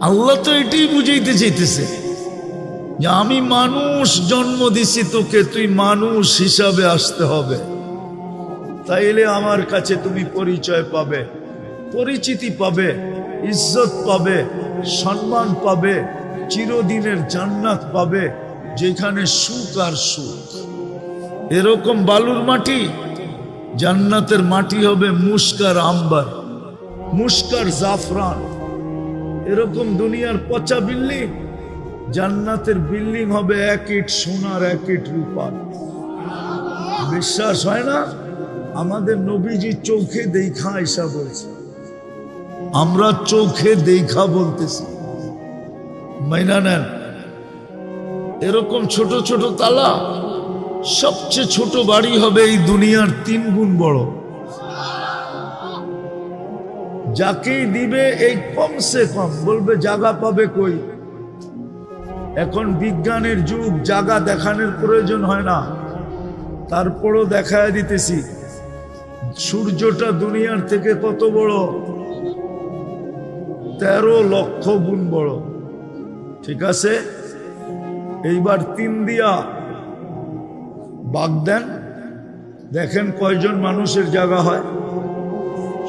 আল্লাহ তো এটাই বুঝাইতে চাইতেছে যে আমি মানুষ জন্ম দিছি তোকে, তুই মানুষ হিসাবে আসতে হবে, তাইলে আমার কাছে তুমি পরিচয় পাবে, পরিচিতি পাবে, ইজ্জত পাবে, সম্মান পাবে, চিরদিনের জান্নাত পাবে, যেখানে সুখ আর সুখ। এরকম বালুর মাটি, জান্নাতের মাটি হবে মুস্কার আম্বার, মুস্কার জাফরান। এরকম দুনিয়ার পচা বিল্ডিং, জান্নাতের বিল্ডিং হবে এক ইট সোনার, এক ইট রূপার। বিশ্বাস হয় না? আমাদের নবীজি চোখে দেখা আয়েশা বলছে, আমরা চোখে দেখা বলতেছি, মাইনা নেন। এরকম ছোট ছোট তালা, সবচেয়ে ছোট বাড়ি হবে এই দুনিয়ার 3 গুণ বড়। যাকেই দিবে এই কমসে কম বলবে জায়গা পাবে কই। এখন বিজ্ঞানের যুগ, জায়গা দেখানোর প্রয়োজন হয় না, তারপরও দেখায় দিতেছি। সূর্যটা দুনিয়ার থেকে কত বড়? 13 লক্ষ গুণ বড়। ঠিক আছে, এইবার 3 দিয়া ভাগ দেন, দেখেন কয়জন মানুষের জায়গা হয়।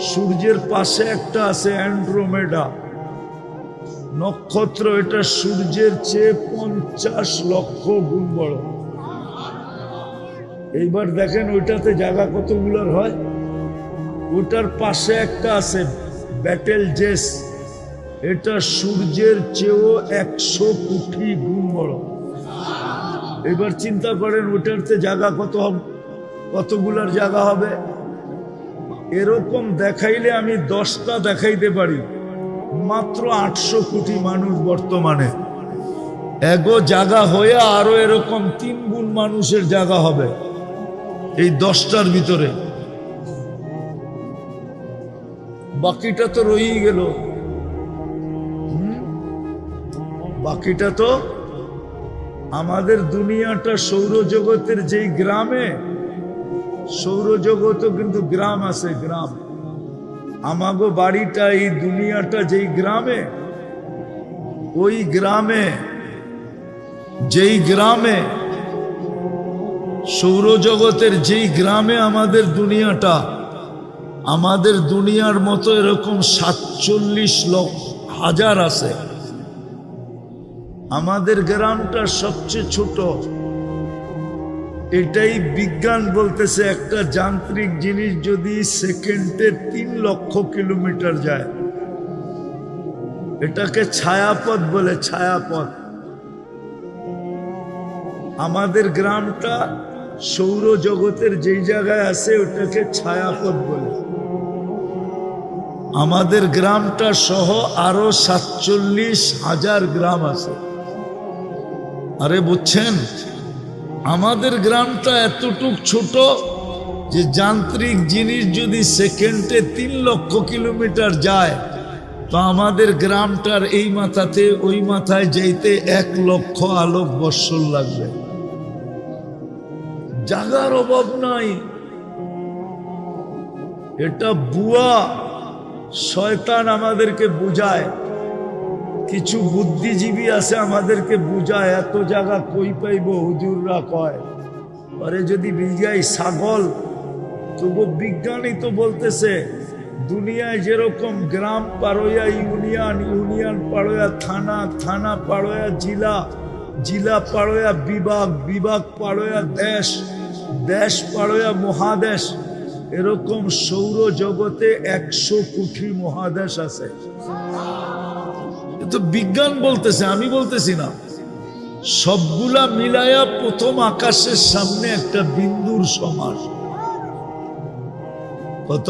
সূর্যের পাশে একটা আছে অ্যান্ড্রোমেডা নক্ষত্র, এটা সূর্যের চেয়ে 50 লক্ষ গুণ বড়। এইবার দেখেন ওইটাতে জায়গা কতগুলোর হয়। ওটার পাশে একটা আছে ব্যাটেল জেস, এটা সূর্যের চেয়েও 100 কোটি গুণ বড়। এবার চিন্তা করেন ওটাতে জায়গা কতগুলার জায়গা হবে। এরকম দেখাইলে আমি 10টা দেখাইতে পারি। মাত্র 800 কোটি মানুষ বর্তমানে, এগো জায়গা হয়ে আরো এরকম 3 গুণ মানুষের জায়গা হবে এই 10টার ভিতরে। বাকিটা তো রয়েই গেল। বাকিটা তো আমাদের দুনিয়াটা সৌরজগতের যেই গ্রামে, সৌরজগতও কিন্তু গ্রাম আছে, গ্রাম। আমাগো বাড়িটা, এই দুনিয়াটা যেই গ্রামে, ওই গ্রামে, যেই গ্রামে সৌরজগতের যেই গ্রামে আমাদের দুনিয়াটা, আমাদের দুনিয়ার মতো এরকম 47,000,000 আছে। আমাদের গ্রামটা সবচেয়ে ছোট। এটাই বিজ্ঞান বলতেছে, একটা যান্ত্রিক জিনিস যদি সেকেন্ডে 3 লক্ষ কিলোমিটার যায়, এটাকে ছায়াপথ বলে, ছায়াপথ। আমাদের গ্রামটা সৌরজগতের যেই জায়গায় আছে ওটাকে ছায়াপথ বলে। আমাদের গ্রামটা সহ আরো 47,000 গ্রাম আছে। আরে বুঝছেন, আমাদের গ্রামটা এতটুক ছোট যে যান্ত্রিক জিনিস যদি সেকেন্ডে 3 লক্ষ কিলোমিটার যায়, তো আমাদের গ্রামটার এই মাথাতে ওই মাথায় যাইতে 1 লক্ষ আলোক বৎসর লাগবে। জায়গার অভাব নাই। এটা বুয়া, শয়তান আমাদেরকে বুঝায়। কিছু বুদ্ধিজীবী আছে আমাদেরকে বুঝায়, এত জায়গা কই পাইব। হুজুররা কয় আরে যদি বিঘাই ছাগল, তবু বিজ্ঞানী তো বলতেছে দুনিয়ায় যেরকম গ্রাম পাড়োয়া ইউনিয়ন, ইউনিয়ন পাড়োয়া থানা, থানা পাড়োয়া জিলা, জিলা পাড়োয়া বিভাগ, বিভাগ পাড়োয়া দেশ, দেশ পাড়োয়া মহাদেশ। এরকম সৌরজগতে 100 কোটি মহাদেশ আছে। তো বিজ্ঞান বলতেছে, আমি বলতেছি না। সবগুলা মিলায়া প্রথম আকাশের সামনে একটা বিন্দুর সমান। কত?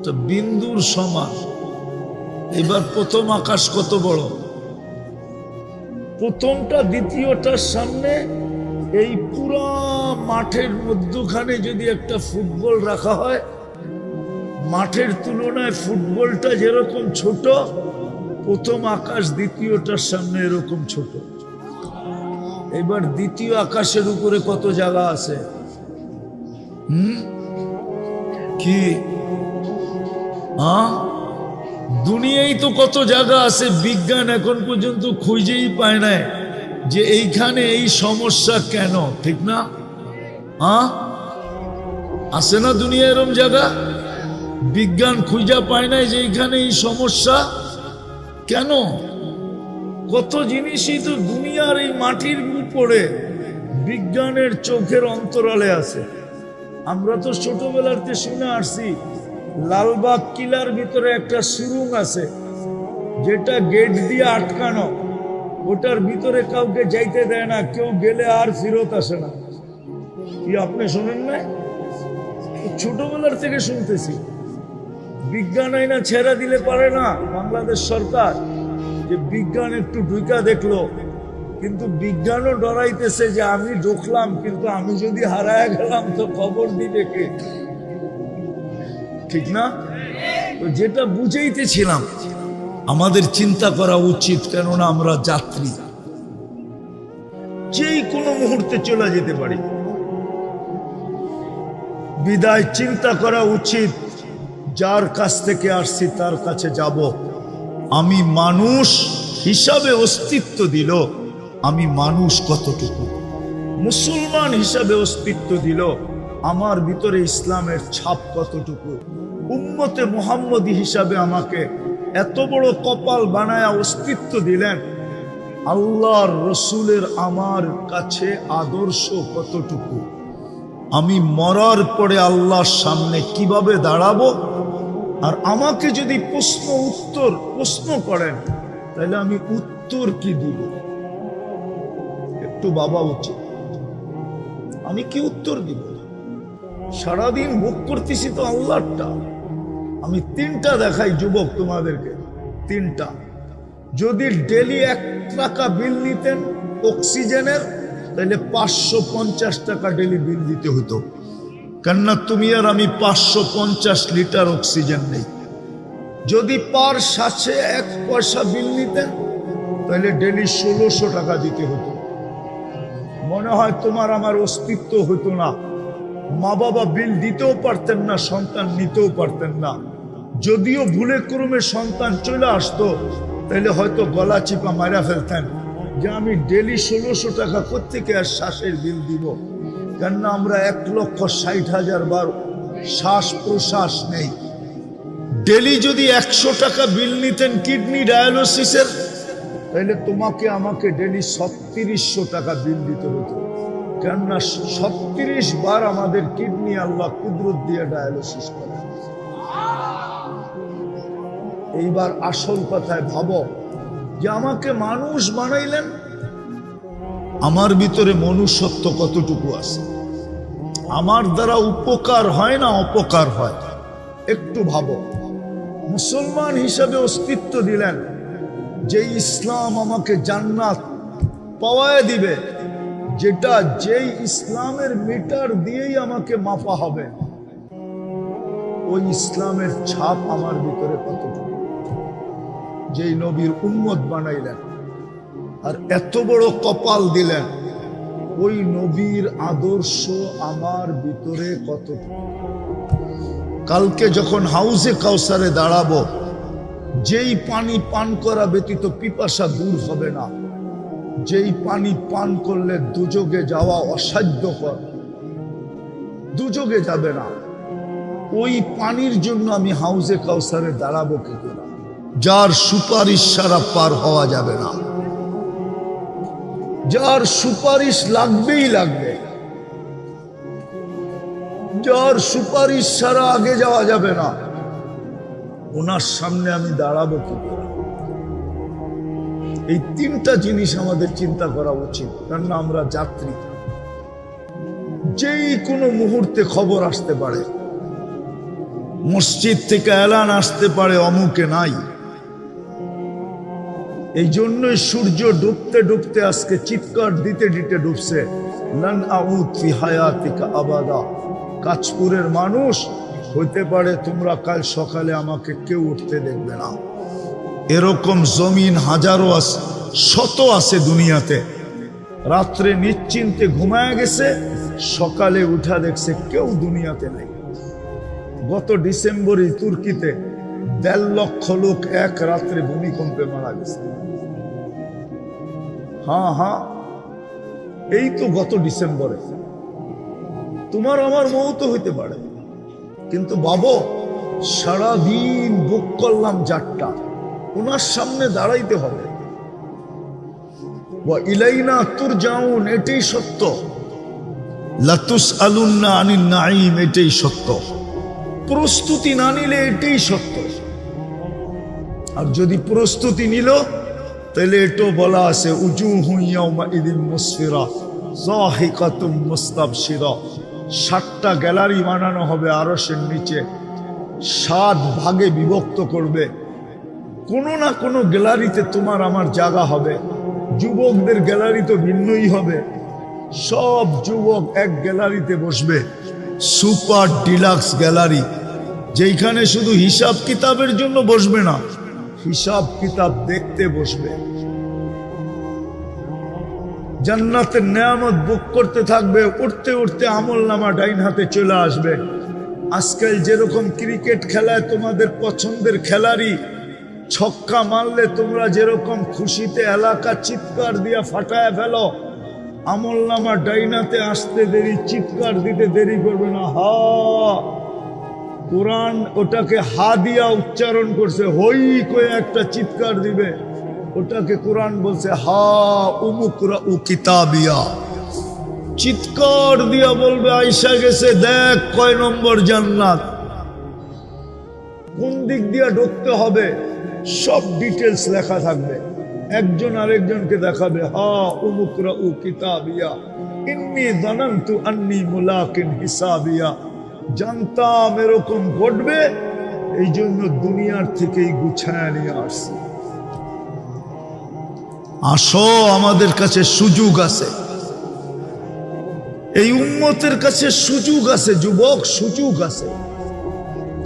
তো বিন্দুর সমান। এবার প্রথম আকাশ কত বড়? প্রথমটা দ্বিতীয়টার সামনে এই পুরা মাঠের মধ্যখানে যদি একটা ফুটবল রাখা হয়, মাঠের তুলনায় ফুটবলটা যেরকম ছোট, প্রথম আকাশ দ্বিতীয়টার সামনে এরকম ছোট। এবার দ্বিতীয় আকাশের উপরে কত জায়গা আছে? কি দুনিয়ায় তো কত জায়গা আছে, বিজ্ঞান এখন পর্যন্ত খুঁজেই পায় না যে এইখানে এই সমস্যা কেন, ঠিক না? আছে না দুনিয়া এরম জায়গা? বিজ্ঞান খুঁজা পায় না যে এইখানে এই সমস্যা কেন। কত জিনিসই তো দুনিয়ার এই মাটির উপরে বিজ্ঞানের চোখের অন্তরালে আছে। আমরা তো ছোটবেলাতে শুনে আসছি লালবাগ কিলার ভিতরে একটা সুরুং আছে, যেটা গেট দিয়ে আটকানো, ওটার ভিতরে কাউকে যাইতে দেয় না, কেউ গেলে আর ফেরত আসে না। কি আপনি শোনেন না? ছোটবেলার থেকে শুনতেছি। বিজ্ঞান আইনা ছেড়া দিলে পারে না বাংলাদেশ সরকার, যে বিজ্ঞান একটু ঢুকা দেখলো, কিন্তু বিজ্ঞানও ডরাইতেছে যে আমি ঢুকলাম, কিন্তু আমি যদি হারায় গেলাম তো খবর দিবে কে, ঠিক না? তো যেটা বুঝাইতেছিলাম, আমাদের চিন্তা করা উচিত, কেননা আমরা যাত্রী, যেই কোনো মুহূর্তে চলে যেতে পারি। বিদায় চিন্তা করা উচিত, যার কাছ থেকে আসছি তার কাছে যাব। আমি মানুষ হিসাবে অস্তিত্ব দিল, আমি মানুষ কতটুকু, মুসলমান হিসাবে অস্তিত্ব দিল, আমার ভিতরে ইসলামের ছাপ কতটুকু, উম্মতে মুহাম্মদী হিসাবে আমাকে এত বড় কপাল বানায়া অস্তিত্ব দিলেন, আল্লাহর রসুলের আমার কাছে আদর্শ কতটুকু, আমি মরার পরে আল্লাহর সামনে কিভাবে দাঁড়াবো, আর আমাকে যদি প্রশ্ন করেন তাহলে আমি উত্তর কি দিব, একটু ভাবা উচিত। আমি কি উত্তর দিব? সারাদিন ভোগ করতেছি তো আল্লাহরটা। আমি তিনটা দেখাই যুবক তোমাদেরকে, তিনটা। যদি ডেলি 1 টাকা বিল নিতেন অক্সিজেনের, তাহলে 550 টাকা ডেলি বিল দিতে হতো। কেননা তুমি আর আমি 550 লিটার অক্সিজেন নেই। যদি পার শ্বাসে 1 পয়সা বিল নিতেন, তাহলে ডেলি 1600 টাকা দিতে হতো। মনে হয় তোমার আমার অস্তিত্ব হতো না, মা বাবা বিল দিতেও পারতেন না, সন্তান নিতেও পারতেন না। যদিও ভুলে ক্রমে সন্তান চলে আসতো, তাহলে হয়তো গলা চিপা মারা ফেলতেন যে আমি ডেলি 1600 টাকা কোত্থেকে আর শ্বাসের বিল দিব। কেননা আমরা 1,60,000 বার শ্বাস প্রশ্বাস নেই। ডেলি যদি 100 টাকা বিল নিতেন কিডনি ডায়ালিসিসের, তাহলে তোমাকে আমাকে ডেলি 3600 টাকা বিল দিতে হতো। কেননা 36 বার আমাদের কিডনি আল্লাহ কুদরত দিয়ে ডায়ালিসিস করে। এইবার আসল কথায় ভাবো যে আমাকে মানুষ বানাইলেন, আমার ভিতরে মনুষ্যত্ব কতটুকু আছে, আমার দ্বারা উপকার হয় না অপকার হয়, একটু ভাবো। মুসলমান হিসাবে অস্তিত্ব দিলেন, যে ইসলাম আমাকে জান্নাত পাওয়ায় দিবে, যেটা যেই ইসলামের মিটার দিয়েই আমাকে মাপা হবে, ওই ইসলামের ছাপ আমার ভিতরে কতটুকু। যেই নবীর উম্মত বানাইলেন আর এত বড় কপাল দিলেন, ওই নবীর আদর্শ আমার ভিতরে কতটুকু। কালকে যখন হাউজে কাউসারে দাঁড়াবো, যেই পানি পান করা ব্যতীত পিপাসা দূর হবে না, যেই পানি পান করলে দুযোগে যাওয়া অসাধ্যকর, দুযোগে যাবে না, ওই পানির জন্য আমি হাউজে কাউসারে দাঁড়াবো কি করে? যার সুপারিশ ছাড়া পার হওয়া যাবে না, যার সুপারিশ লাগবেই লাগবে, যার সুপারিশ ছাড়া আগে যাওয়া যাবে না, ওনার সামনে আমি দাঁড়াবো কি করে? এই তিনটা জিনিস আমাদের চিন্তা করা উচিত। কেননা আমরা যাত্রী, যেই কোনো মুহূর্তে খবর আসতে পারে, মসজিদ থেকে এলান আসতে পারে অমুকে নাই। এই জন্যই সূর্য ডুবতে ডুবতে আজকে চিৎকার দিতে দিতে ডুবছে, লান আউদ ফি হায়াতিকা আবাদা। কাঁচপুরের মানুষ, হইতে পারে তোমরা কাল সকালে আমাকে কেউ উঠতে দেখবে না। এরকম জমিন হাজারো আছে, শত আছে দুনিয়াতে। রাত্রে নিশ্চিন্তে ঘুমায় গেছে, সকালে উঠা দেখছে কেউ দুনিয়াতে নেই। গত ডিসেম্বরে তুর্কিতে 1.5 লক্ষ লোক এক রাত্রে ভূমিকম্পে মারা গেছে। হ্যাঁ, এই তো গত ডিসেম্বরে। তোমার আমার মৌত হইতে পারে, কিন্তু বাবা সারাদিন বুক করলাম যাত্রা, ওনার সামনে দাঁড়াইতে হবে। ইলাইনা তুরজাউন, এটাই সত্য। লাতুসআলুন্না আনিন নাঈম, এটাই সত্য। প্রস্তুতি না নিলে এটাই সত্য। আর যদি প্রস্তুতি নিল, তাহলে এটাও বলা আছে উজুহু ইয়াউমা ইদিন মুসফিরা যাহিকাতুম মুস্তাবশিরা। 7টা গ্যালারি বানানো হবে আরশের নিচে, 7 ভাগে বিভক্ত করবে। কোনো না কোনো গ্যালারিতে তোমার আমার জায়গা হবে। যুবকদের গ্যালারি তো ভিন্নই হবে। সব যুবক এক গ্যালারিতে বসবে, সুপার ডিলাক্স গ্যালারি, যেখানে শুধু হিসাব কিতাবের জন্য বসবে না, হিসাব কিতাব দেখতে বসবে। জান্নাতের নেয়ামত বুক করতে থাকবে। উঠতে উঠতে আমল নামা ডাইন হাতে চলে আসবে। আজকাল যেরকম ক্রিকেট খেলায় তোমাদের পছন্দের খেলারি ছক্কা মারলে তোমরা যেরকম খুশিতে এলাকা চিৎকার দিয়া ফাটায় ফেলো, আমল নামা ডাইনাতে আসতে দেরি, চিৎকার দিতে দেরি করবে না। হা, কোরআন ওটাকে হা দিয়া উচ্চারণ করছে, হই কয়ে একটা চিৎকার দিবে, ওটাকে কোরআন বলছে হা উমুকরা উ কিতাবিয়া। চিৎকার দিয়া বলবে আইসা গেছে, দেখ কয় নম্বর জান্নাত, কোন দিক দিয়া ঢুকতে হবে, সব ডিটেলস লেখা থাকবে। একজন আরেকজনকে দেখাবে, হা উমুকরা উ কিতাবিয়া ইন্নী যানানতু আন্নী মুলাকিন হিসাবিয়া। জানতাম এরকম ঘটবে, এই জন্য দুনিয়ার থেকেই গুছায় নিয়ে আসছি। আসো, আমাদের কাছে সুযোগ আছে, এই উম্মতের কাছে সুযোগ আছে। যুবক, সুযোগ আছে।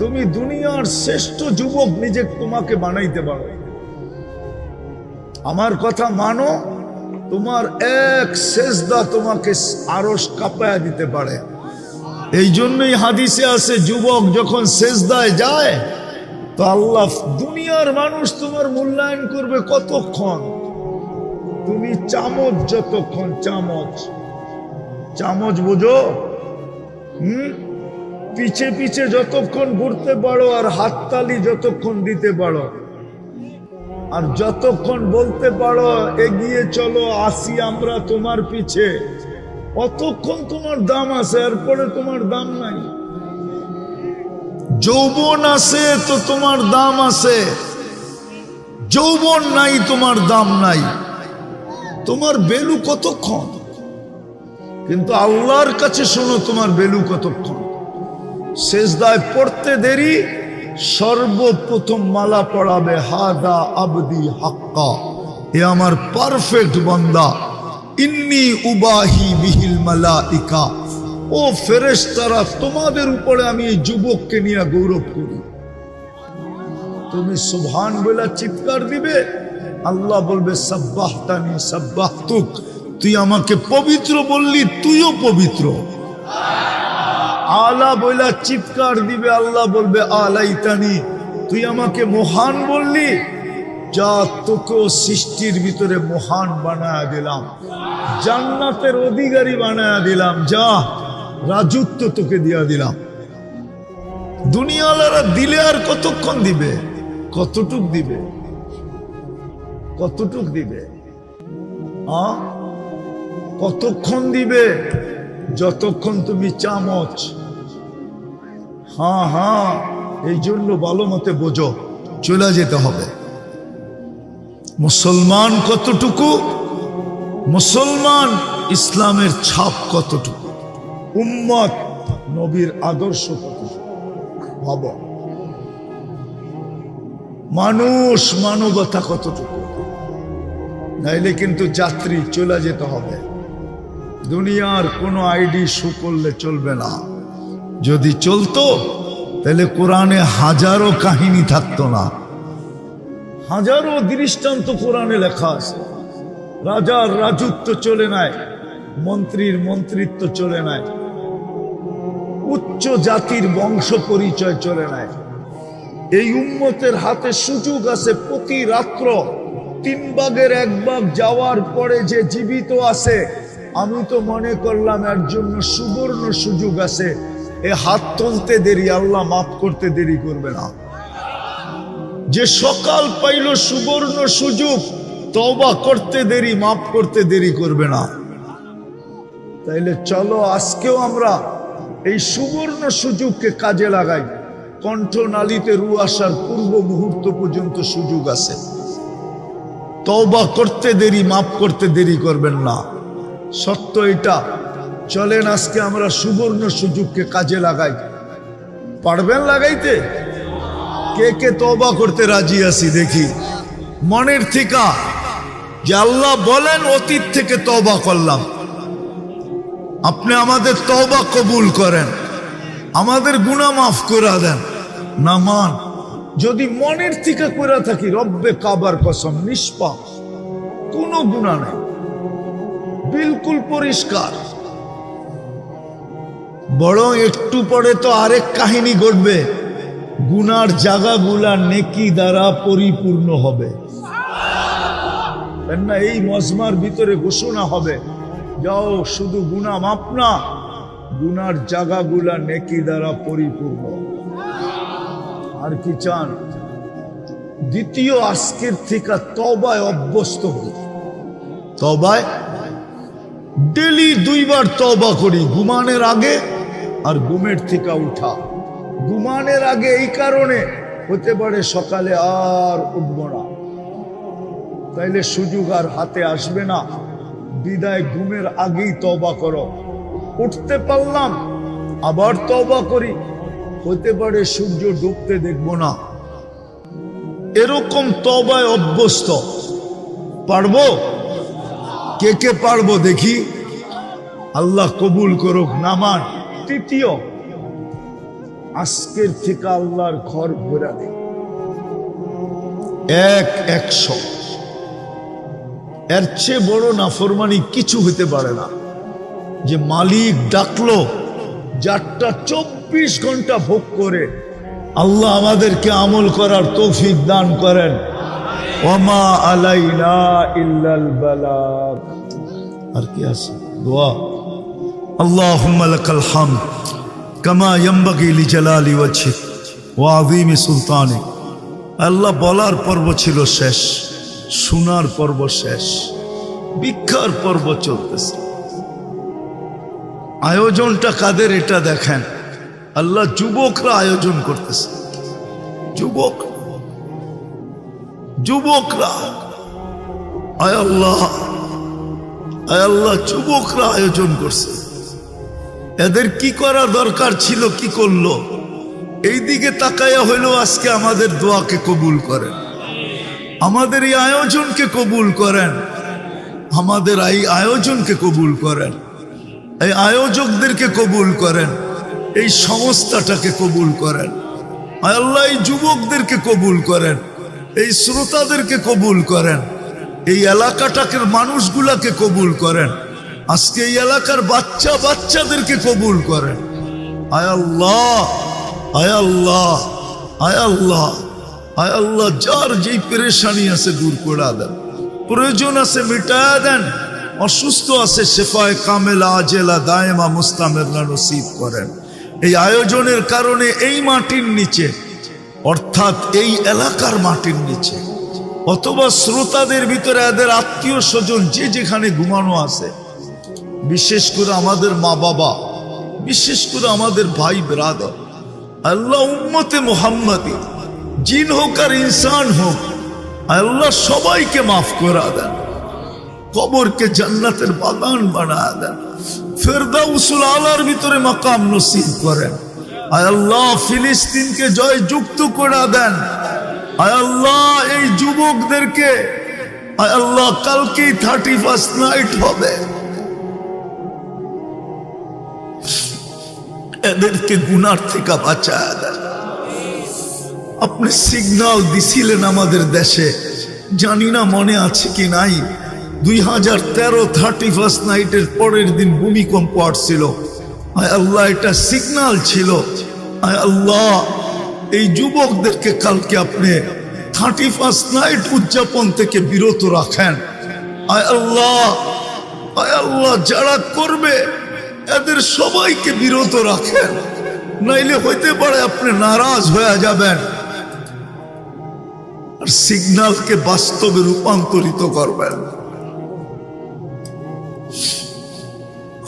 তুমি দুনিয়ার শ্রেষ্ঠ যুবক নিজে তোমাকে বানাইতে পারো। আমার কথা মানো, তোমার এক সেজদা তোমাকে আরশ কাঁপায়া দিতে পারে। এই জন্যই হাদিসে আছে, যুবক যখন সেজদায় যায় তো আল্লাহ, দুনিয়ার মানুষ তোমার মূল্যায়ন করবে কতক্ষণ? তুমি চামচ যতক্ষণ, চামচ বোঝো? পিছে পিছে যতক্ষণ ঘুরতে পারো আর হাততালি যতক্ষণ দিতে পারো, আর যতক্ষণ বলতে পারো এগিয়ে চলো, আসি আমরা তোমার পিছে, অতক্ষণ তোমার দাম আছে। এরপরে তোমার দাম নাই। যৌবন আছে তো তোমার দাম আছে, যৌবন নাই তোমার দাম নাই। তোমার ভ্যালু কতক্ষণ? কিন্তু আল্লাহর কাছে শোনো, তোমার ভ্যালু কতক্ষণ? সেজদায় পড়তে দেরি, সর্বপ্রথম মালা পড়াবে হাদা আবদি হাক্কা, এ আমার পারফেক্ট বান্দা। ইন্নী উবাহি বিহিল মালাইকা, ও ফেরেশতারা, তোমাদের উপরে আমি এই যুবককে নিয়ে গৌরব করি। তুমি সুবহান বলে চিৎকার দিবে, আল্লাহ বলবে সাব্বাহতানি সাব্বাহতুক, তুই আমাকে পবিত্র বললি, তুইও পবিত্র। আলা বইলা চিৎকার দিবে, আল্লাহ বলবে আলাইতানি, তুই আমাকে মহান বললি, যা তোকেও সৃষ্টির ভিতরে মহান বানায়া দিলাম, জান্নাতের অধিকারী বানায়া দিলাম, যা রাজত্ব তোকে দিয়া দিলাম। দুনিয়ালারা দিলে আর কতক্ষণ দিবে? কতটুক দিবে? কতটুক দিবে? কতক্ষণ দিবে? যতক্ষণ তুমি চামচ। হ্যাঁ, এই জন্য ভালো মতে বোঝো, চলে যেতে হবে। মুসলমান কতটুকু? মুসলমান ইসলামের ছাপ কতটুকু? উম্মত নবীর আদর্শ কতটুকু? ভাবো, মানুষ মানবতা কতটুকু? নাইলে কিন্তু যাত্রী, চলে যেতে হবে। দুনিয়ার কোনো আইডি শো করলে চলবে না। যদি চলতো তাহলে কোরআনে হাজারো কাহিনী থাকতো না, হাজারো দৃষ্টান্ত কোরআনে লেখা আছে। রাজার রাজত্ব চলে নাই, মন্ত্রীর মন্ত্রিত্ব চলে নাই, উচ্চ জাতির বংশ পরিচয় চলে নাই। এই উম্মতের হাতে সুযোগ আছে প্রতি রাত্র 3 ভাগের 1 ভাগ যাওয়ার পরে যে জীবিত আছে, আমি তো মনে করলাম এর জন্য সুবর্ণ সুযোগ আছে। এ হাত তুলতে দেরি, আল্লাহ মাফ করতে দেরি করবে না। যে সকাল পাইল সুবর্ণ সুযোগ, তওবা করতে দেরি, মাফ করতে দেরি করবে না। তাইলে চলো আজকেও আমরা এই সুবর্ণ সুযোগকে কাজে লাগাই। কণ্ঠনালীতে রু আসার পূর্ব মুহূর্ত পর্যন্ত সুযোগ আছে। তওবা করতে দেরি, মাফ করতে দেরি করবেন না। সত্য এটা। চলেন আজকে আমরা সুবর্ণ সুযোগকে কাজে লাগাই। পারবেন লাগাইতে? কে কে তওবা করতে রাজি আছি দেখি মনের থেকে, যে আল্লাহ বলেন অতীত থেকে তওবা করলাম, আপনি আমাদের তওবা কবুল করেন, আমাদের গুনাহ মাফ করে দেন। না মান, যদি মনের থেকে করে থাকি, রব্বে কাবার কসম নিষ্পাপ, কোনো গুনাহ নেই, বিলকুল পরিষ্কার। বরং একটু পরে তো আরেক কাহিনী ঘটবে, গুনার জায়গাগুলা নেকি দ্বারা পরিপূর্ণ হবে না। এই মজমার ভিতরে ঘোষণা হবে, যাও শুধু গুনাহ মাপ না, গুনার জায়গাগুলা নেকি দ্বারা পরিপূর্ণ। আর কি চান? দ্বিতীয়, আজকের থেকে তওবায় অভ্যস্ত হই। তওবায় ডেলি 2 বার তওবা করি, ঘুমানোর আগে আর ঘুমের থেকে উঠা। ঘুমানোর আগে এই কারণে, হতে পারে সকালে আর উঠব না, তাইলে সুযোগ আর হাতে আসবে না। বিদায় ঘুমের আগেই তওবা করো। উঠতে পারলাম, আবার তওবা করি, হতে পারে সূর্য ডুবতে দেখব না। এরকম তওবায় অভ্যস্ত। পারবো? কে কে পারবো দেখি? আল্লাহ কবুল করুক। নামান। তৃতীয়, আজকের থেকে আল্লাহর ঘর ঘোরা দেয় 100। এর চেয়ে বড় নাফরমানি কিছু হতে পারে না। যে মালিক ডাকলো, যারটা 24 ঘন্টা ভোগ করে। আল্লাহ আমাদেরকে আমল করার তৌফিক দান করেন। ওমা আলাইনা ইল্লাল বালাগ। আর কি আছে? দোয়া। আল্লাহুম্মা লাকাল হামদ কামা ইয়ানবাগি লিজালালি ওয়াজহিক ওয়া আযীমি সুলতানিক। আল্লাহ বলার পর্ব ছিল শেষ, শোনার পর্ব শেষ, ভিক্ষার পর্ব চলতেছে। আয়োজনটা কাদের এটা দেখেন। আল্লাহ যুবকরা আয়োজন করতেছে। যুবকরা, আয় আল্লাহ যুবকরা আয়োজন করছে। এদের কি করা দরকার ছিল, কি করলো? এই দিকে তাকায়া হইলো। আজকে আমাদের দোয়াকে কবুল করেন, আমাদের এই আয়োজনকে কবুল করেন, আমাদের এই আয়োজনকে কবুল করেন, এই আয়োজকদেরকে কবুল করেন, এই সংস্থাটাকে কবুল করেন। আল্লাহ এই যুবকদেরকে কবুল করেন, এই শ্রোতাদেরকে কবুল করেন, এই এলাকাটাকে মানুষগুলাকে কবুল করেন। আজকে এই এলাকার বাচ্চাদেরকে কবুল করেন। আয় আল্লাহ, আয় আল্লাহ, আয় আল্লাহ, আয় আল্লাহ, যার যেই পেরেশানি আছে দূর করে দেন, প্রয়োজন আছে মিটায়া দেন, অসুস্থ আছে শেফায়ে কামেলা আজেলা দায়েমা মুস্তামেরনা নসিব করেন। এই আয়োজনের কারণে এই মাটির নিচে, অর্থাৎ এই এলাকার মাটির নিচে, অথবা শ্রোতাদের ভিতরে এদের আত্মীয় স্বজন যে যেখানে ঘুমানো আছে, বিশেষ করে আমাদের মা বাবা, বিশেষ করে আমাদের ভাই ব্রাদার, আল্লাহ উম্মতে মুহাম্মাদি, জিন হোক আর ইনসান হোক, আল্লাহ সবাইকে মাফ করে দেন, কবরকে জান্নাতের বাগান বানায় দেন, ফেরদাউসুল আলার ভিতরে মাকাম নসিব করেন। আয় আল্লাহ ফিলিস্তিনকে জয় যুক্ত করে দেন। আয় আল্লাহ এই যুবকদেরকে, আয় আল্লাহ কালকেই 31st নাইট হবে, এদেরকে গুনার থেকে বাঁচায় দেন। আপনি সিগন্যাল দিছিলেন আমাদের দেশে, জানি না মনে আছে কি নাই, 2013 31st নাইটের পরের দিন ভূমিকম্প আসছিল। আয় আল্লাহ এটা সিগন্যাল ছিল। আয় আল্লাহ এই যুবকদেরকে কালকে আপনি 31 নাইট উদযাপন থেকে বিরত রাখেন। আয় আল্লাহ, আয় আল্লাহ, যারা করবে এদের সবাইকে বিরত রাখেন, নাইলে হইতে পারে আপনি নারাজ হয়ে যাবেন আর সিগন্যালকে বাস্তবে রূপান্তরিত করবেন।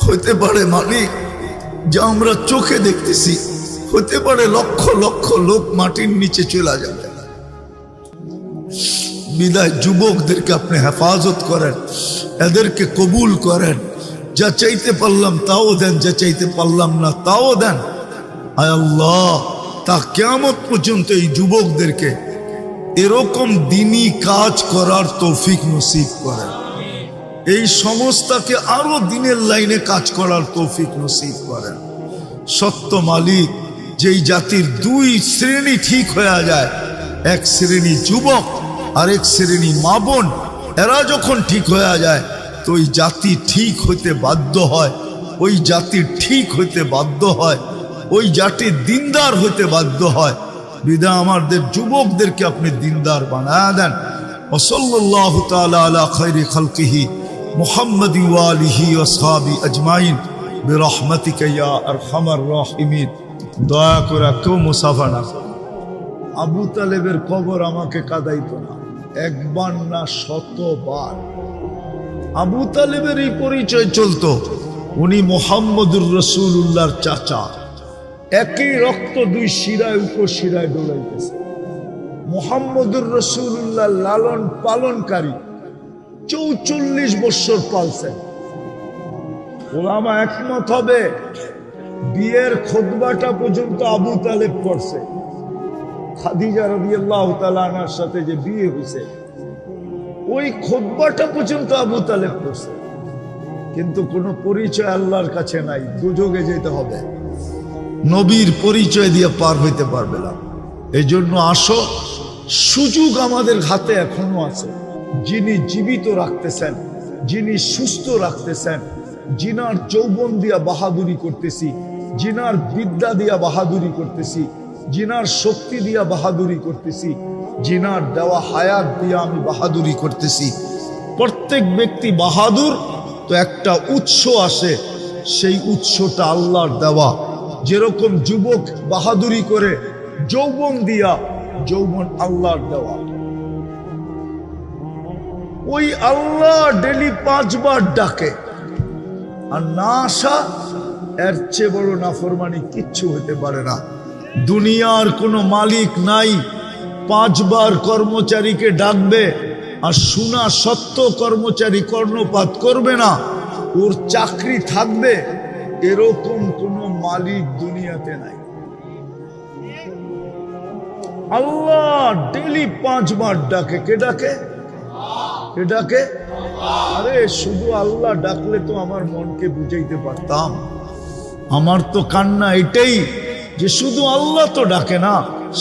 হইতে পারে মালিক, যা আমরা চোখে দেখতেছি, হতে পারে লক্ষ লক্ষ লোক মাটির নিচে চলে যাবে। বিদায় যুবকদেরকে আপনি হেফাজত করেন, এদেরকে কবুল করেন। যা চাইতে পারলাম তাও দেন, যা চাইতে পারলাম না তাও দেন। আয় আল্লাহ, তা কিয়ামত পর্যন্ত এই যুবকদেরকে এরকম দিনী কাজ করার তৌফিক নসিব করেন। এই সংস্থাকে আরো দিনের লাইনে কাজ করার তৌফিক নসিব করেন। সত্য মালিক, যেই জাতির দুই শ্রেণী ঠিক হয়ে যায়, এক শ্রেণী যুবক আর এক শ্রেণী মা বোন, এরা যখন ঠিক হয়ে যায় তো ওই জাতি ঠিক হইতে বাধ্য হয়, ওই জাতি ঠিক হইতে বাধ্য হয়, ওই জাতি দিনদার হইতে বাধ্য হয়। বিদায় আমাদের যুবকদেরকে আপনি দিনদার বানায় দেন। ওয়াসাল্লাল্লাহু তাআলা আলা খায়রি খালকিহি মুহাম্মাদি ওয়া আলিহি ওয়া আসহাবি আজমাইন বিরহমাতিকা ইয়া আরহামার রাহিমিন। দয়া করে কেউ মুসাফা না। আবু তালেবের কবর আমাকে কাঁদাইতো না, একবার না শতবার। আবু তালেবের এই পরিচয় চলতো, উনি মুহাম্মদুর রাসূলুল্লাহর চাচা। একই রক্ত দুই শিরায় উপশিরায় ডলাইতেছে। মুহাম্মদুর রাসূলুল্লাহ লালন পালনকারী 44 বছর পালছেন। ওলামা একমত হবে, বিয়ের খুতবাটা পর্যন্ত আবু তালেব পড়ছে। খাদিজা রাদিয়াল্লাহু তাআলা আনহার সাথে যে বিয়ে হয়েছে, ওই খুতবাটা পর্যন্ত আবু তালেব পড়ছে। কিন্তু কোনো পরিচয় আল্লাহর কাছে নাই, দুজকে যেতে হবে, নবীর পরিচয় দিয়ে পার হইতে পারবে না। এই জন্য আসো, সুযোগ আমাদের হাতে এখনো আছে। যিনি জীবিত রাখতেছেন, যিনি সুস্থ রাখতেছেন, জিনার যৌবন দিয়া বাহাদুরি করতেছি, জিনার বিদ্যা দিয়া বাহাদুরি করতেছি, জিনার শক্তি দিয়া বাহাদুরি করতেছি, জিনার দেওয়া হায়াত দিয়া আমি বাহাদুরি করতেছি। প্রত্যেক ব্যক্তি বাহাদুর তো একটা উৎস আসে, সেই উৎসটা আল্লাহর দেওয়া। যেরকম যুবক বাহাদুরি করে যৌবন দিয়া, যৌবন আল্লাহর দেওয়া। ওই আল্লাহ ডেলি 5 বার ডাকে, আর না আসা এর চেয়ে বড় নাফরমানি কিচ্ছু হতে পারে না। দুনিয়ার কোনো মালিক নাই 5 বার কর্মচারীকে ডাকবে আর শোনা সত্য কর্মচারী কর্ণপাত করবে না, ওর চাকরি থাকবে, এরকম কোনো মালিক দুনিয়াতে নাই। আল্লাহ ডেলি 5 বার ডাকে। কে ডাকে? কে ডাকে? আরে শুধু আল্লাহ ডাকলে তো আমার মনকে বুঝাইতে পারতাম। আমার তো কান্না এটাই যে শুধু আল্লাহ তো ডাকে না,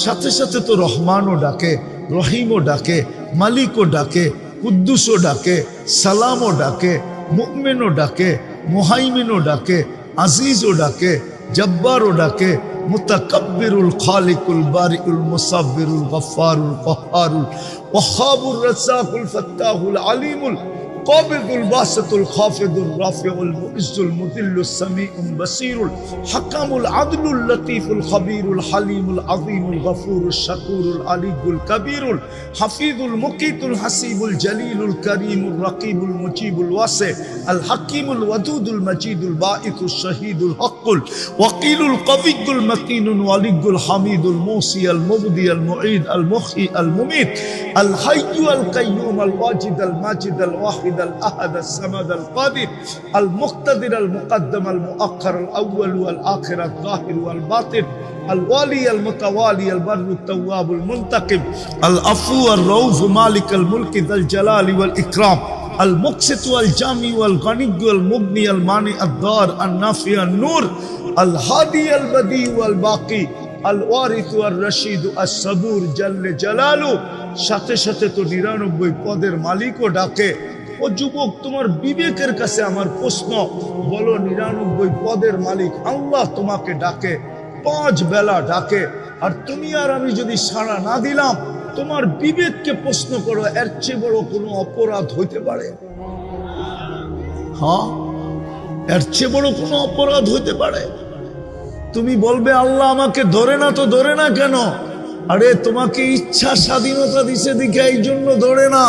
সাথে সাথে তো রহমানও ডাকে, রহিমও ডাকে, মালিকও ডাকে, কুদ্দুসও ডাকে, সালামও ডাকে, মুমিনও ডাকে, মুহাইমিনও ডাকে, আজিজও ডাকে, জব্বারও ডাকে, মুতাকাব্বিরুল খালিকুল বারিউল মুসাব্বিরুল গফফারুল কহ্হারুল ওয়াহ্হাবুর রাজ্জাকুল ফাত্তাহুল আলিমুল قابض الباسط الخافض الرافع المعز المذل السميع البصير الحكم العدل اللطيف الخبير الحليم العظيم الغفور الشكور العلي الكبير الحفيظ المقيت الحسيب الجليل الكريم الرقيب المجيب الواسع الحكيم الودود المجيد الباعث الشهيد الحق الوكيل القوي المتين الولي الحميد الموصي المبدي المعيد المحيي المميت الحي القيوم الواجد الماجد الواحد الأحد الصمد القادر المقتدر المقدم المؤخر الأول والآخر الظاهر والباطن الوالي المتوالي البر التواب المنتقم العفو الرؤوف مالك الملك ذا الجلال والإكرام المقسط والجامع والغني والمغني المانع الضار النافع النور الهادي البديع والباقي الوارث والرشيد الصبور جل جلاله। সাথে সাথে তো 99 পদের মালিকও ডাকে। ও যুবক, তোমার বিবেকের কাছে আমার প্রশ্ন, বলো 99 পদের মালিক আল্লাহ তোমাকে ডাকে, 5 বেলা ডাকে, আর তুমি আর আমি যদি সাড়া না দিলাম, তোমার বিবেককে প্রশ্ন করো, এর চেয়ে বড় কোনো অপরাধ হইতে পারে? হ্যাঁ, এর চেয়ে বড় কোনো অপরাধ হইতে পারে? তুমি বলবে আল্লাহ আমাকে ধরে না, তো ধরে না কেন? আরে তোমাকে ইচ্ছা স্বাধীনতা দিছে দেখে এই জন্য ধরে না,